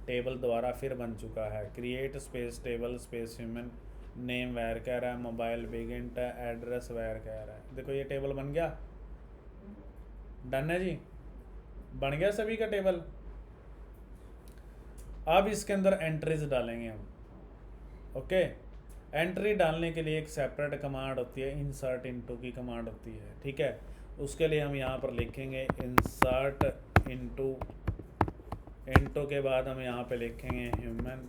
टेबल दोबारा फिर बन चुका है। Create space table space human, name वैर कह रहा है, मोबाइल बिगिंट है, एड्रेस वैर कह रहा है। देखो ये टेबल बन गया, डन है जी, बन गया सभी का टेबल। अब इसके अंदर एंट्रीज डालेंगे हम। ओके, एंट्री डालने के लिए एक सेपरेट कमांड होती है, इंसर्ट इनटू की कमांड होती है, ठीक है। उसके लिए हम यहाँ पर लिखेंगे इंसर्ट इनटू, इनटू के बाद हम यहाँ पे लिखेंगे ह्यूमन।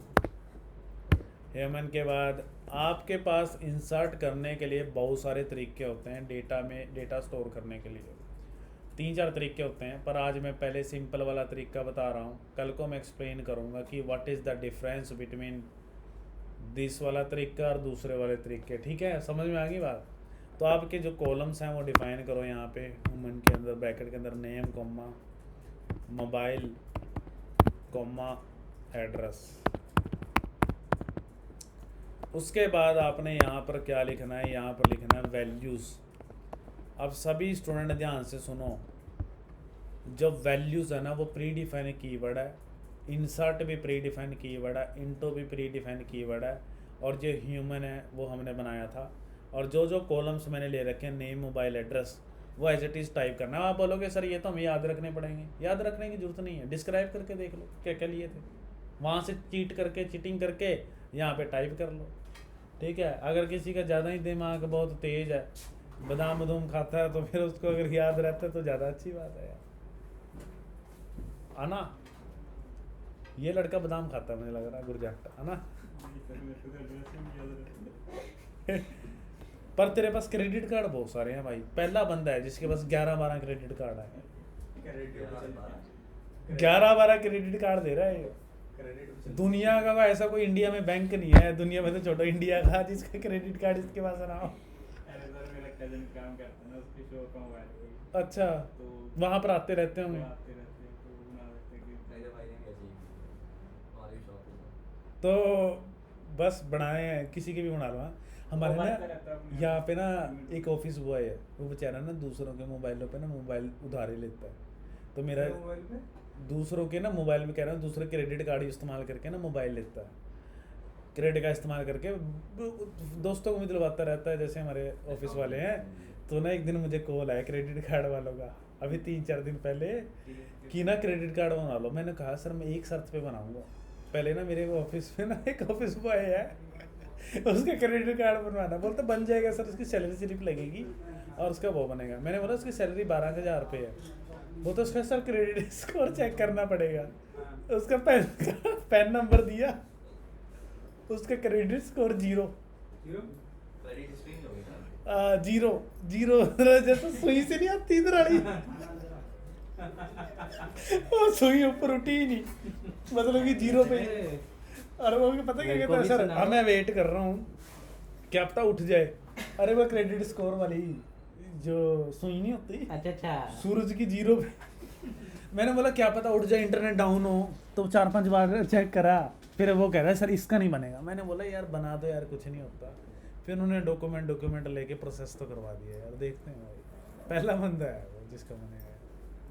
ह्यूमन के बाद आपके पास इंसर्ट करने के लिए बहुत सारे तरीके होते हैं डेटा में, डेटा स्टोर करने के लिए 3-4 तरीके होते हैं, पर आज मैं पहले सिंपल वाला तरीका बता रहा हूँ। कल को मैं एक्सप्लेन करूँगा कि what is the difference between this वाला तरीका और दूसरे वाले तरीके, ठीक है। समझ में आ गई बात? तो आपके जो कॉलम्स हैं वो डिफाइन करो यहाँ पे ह्यूमन के अंदर, ब्रैकेट के अंदर name comma mobile comma address. उसके बाद आपने यहाँ पर क्या लिखना है, यहाँ पर लिखना है वैल्यूज़। अब सभी स्टूडेंट ध्यान से सुनो, जो वैल्यूज़ है ना वो प्री डिफाइन कीवर्ड है, इंसर्ट भी प्री डिफाइन कीवर्ड है, इनटू भी प्री डिफाइन कीवर्ड है, और जो ह्यूमन है वो हमने बनाया था। और जो जो कॉलम्स मैंने ले रखे हैं नेम मोबाइल एड्रेस, वो एज इट इज़ टाइप करना है। आप बोलोगे सर ये तो हमें याद रखने पड़ेंगे, याद रखने की जरूरत नहीं है, डिस्क्राइब करके देख लो क्या क्या लिए थे, वहाँ से चीट करके चीटिंग करके यहाँ पे टाइप कर लो, ठीक है। अगर किसी का ज़्यादा ही दिमाग बहुत तेज़ है, बादाम बदूम खाता है, तो फिर उसको अगर याद रहता है तो ज़्यादा अच्छी बात है यार, है ना। ये लड़का बादाम खाता है मुझे लग रहा है, गुरजट, है ना। पर तेरे पास क्रेडिट कार्ड बहुत सारे हैं भाई, पहला बंदा है जिसके पास 11-12 क्रेडिट कार्ड है, 11-12 क्रेडिट कार्ड दे रहा है ये। दुनिया का ऐसा कोई इंडिया में बैंक नहीं है, दुनिया में तो छोड़ो इंडिया का, जिसका क्रेडिट कार्ड इसके पास ना हो। अरे सर मेरा कजन काम करता है ना, उसकी शॉप का मोबाइल पे। अच्छा, तो वहाँ पर आते रहते होंगे। आते रहते हैं, तो बना देते हैं कि मेरे भाई ने भी ऐसी हमारी शॉप है। तो बस बनाए हैं, किसी के भी बना लो। हाँ, हमारे मोबाइल पे ना रहता है अपने। यहाँ पे ना एक ऑफिस बॉय है, वो बेचारा ना दूसरों के मोबाइलों पे ना मोबाइल उधारे लेता है। तो मेरा मोबाइल पे दूसरों के ना मोबाइल में कह रहा हूँ, दूसरे क्रेडिट कार्ड इस्तेमाल करके ना मोबाइल लेता है, क्रेडिट का इस्तेमाल करके दोस्तों को भी दिलवाता रहता है, जैसे हमारे ऑफिस वाले हैं। तो ना एक दिन मुझे कॉल आया क्रेडिट कार्ड वालों का, अभी 3-4 दिन पहले, कि ना क्रेडिट कार्ड बना लो। मैंने कहा सर मैं एक शर्त पे बनाऊंगा, पहले ना मेरे ऑफिस में ना एक ऑफिस बॉय है, उसका क्रेडिट कार्ड बनवाना। बोलते बन जाएगा सर, उसकी सैलरी स्लिप लगेगी और उसका वो बनेगा। मैंने बोला उसकी सैलरी 12,000 रुपये है। वो तो उसका सर क्रेडिट स्कोर चेक करना पड़ेगा। उसका पैन नंबर दिया, उसका क्रेडिट स्कोर 0 क्रेडिट हिस्ट्री नहीं होगी ना। 0 जैसे सुई से नहीं आती इधर वाली, वो सुई ऊपर उठी ही नहीं, मतलब कि 0 पे। अरे वो पता क्या कहता है सर, हाँ मैं वेट कर रहा हूँ क्या पता उठ जाए। अरे वो क्रेडिट स्कोर वाली जो सुई नहीं होती, अच्छा सूरज की 0 पे। मैंने बोला क्या पता उठ जाए, इंटरनेट डाउन हो, तो 4-5 बार चेक करा, फिर वो कह रहा है सर इसका नहीं बनेगा। मैंने बोला यार बना दो यार, कुछ नहीं होता। फिर उन्होंने डॉक्यूमेंट लेके प्रोसेस तो करवा दिया यार, देखते हैं भाई, पहला बंदा है वो जिसका बनेगा।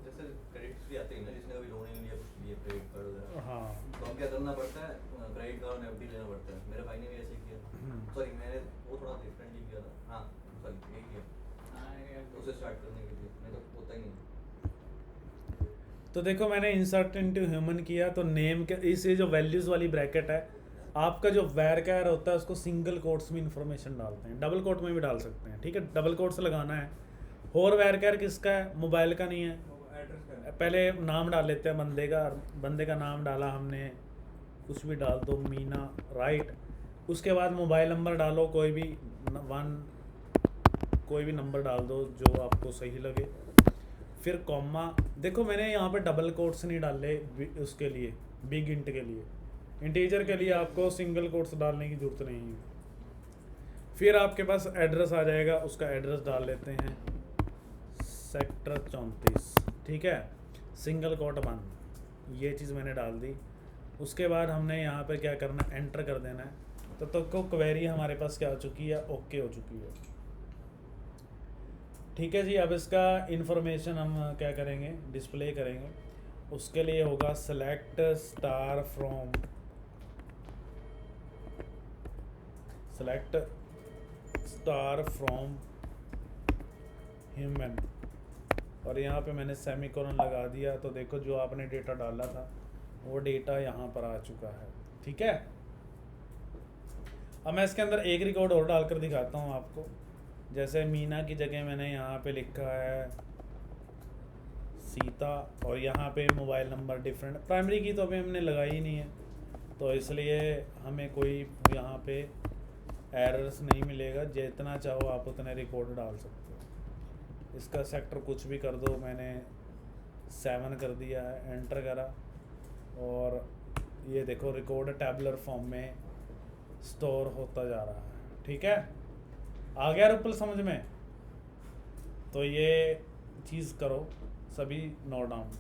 जैसे क्रेडिट हिस्ट्री आती है ना, जिसने कभी लोन नहीं लिया, कुछ लिए क्रेडिट कार्ड वगैरह, हाँ तो अब क्या करना पड़ता है, क्रेडिट कार्ड और एफडी लेना पड़ता है। मेरे भाई ने भी ऐसे ही किया, सॉरी मैंने वो थोड़ा डिफरेंटली किया था, हाँ सॉरी यही किया उसे स्टार्ट करने के लिए, नहीं तो होता ही नहीं। तो देखो मैंने इंसर्ट इनटू ह्यूमन किया, तो नेम के इस जो वैल्यूज़ वाली ब्रैकेट है, आपका जो वैर कैर होता है उसको सिंगल कोट्स में इंफॉर्मेशन डालते हैं, डबल कोट में भी डाल सकते हैं, ठीक है, डबल कोट्स लगाना है। और वैर कैर किसका है, मोबाइल का नहीं है। एड्रेस का पहले नाम डाल लेते हैं बंदे का, बंदे का नाम डाला हमने, कुछ भी डाल दो, मीना, राइट। उसके बाद मोबाइल नंबर डालो, कोई भी कोई भी नंबर डाल दो जो आपको सही लगे। फिर कॉमा, देखो मैंने यहाँ पे डबल कोट्स नहीं डाले उसके लिए, बिग इंट के लिए, इंटीजर के लिए आपको सिंगल कोट्स डालने की ज़रूरत नहीं है। फिर आपके पास एड्रेस आ जाएगा, उसका एड्रेस डाल लेते हैं, सेक्टर 34, ठीक है। सिंगल कोट बंद, ये चीज़ मैंने डाल दी। उसके बाद हमने यहाँ पे क्या करना है, एंटर कर देना है। तो को क्वेरी हमारे पास क्या हो चुकी है, ओके हो चुकी है। ठीक है जी, अब इसका इंफॉर्मेशन हम क्या करेंगे, डिस्प्ले करेंगे। उसके लिए होगा select star from, select star from human, और यहाँ पे मैंने सेमीकोलन लगा दिया। तो देखो जो आपने डेटा डाला था वो डेटा यहाँ पर आ चुका है। ठीक है, अब मैं इसके अंदर एक रिकॉर्ड और डालकर दिखाता हूँ आपको। जैसे मीना की जगह मैंने यहाँ पे लिखा है सीता, और यहाँ पे मोबाइल नंबर डिफरेंट। प्राइमरी की तो अभी हमने लगाई ही नहीं है, तो इसलिए हमें कोई यहाँ पे एरर्स नहीं मिलेगा। जितना चाहो आप उतने रिकॉर्ड डाल सकते हो। इसका सेक्टर कुछ भी कर दो, मैंने 7 कर दिया है, एंटर करा, और ये देखो रिकॉर्ड टैबुलर फॉर्म में स्टोर होता जा रहा है। ठीक है, आ गया रुपल समझ में? तो ये चीज़ करो, सभी नोट डाउन।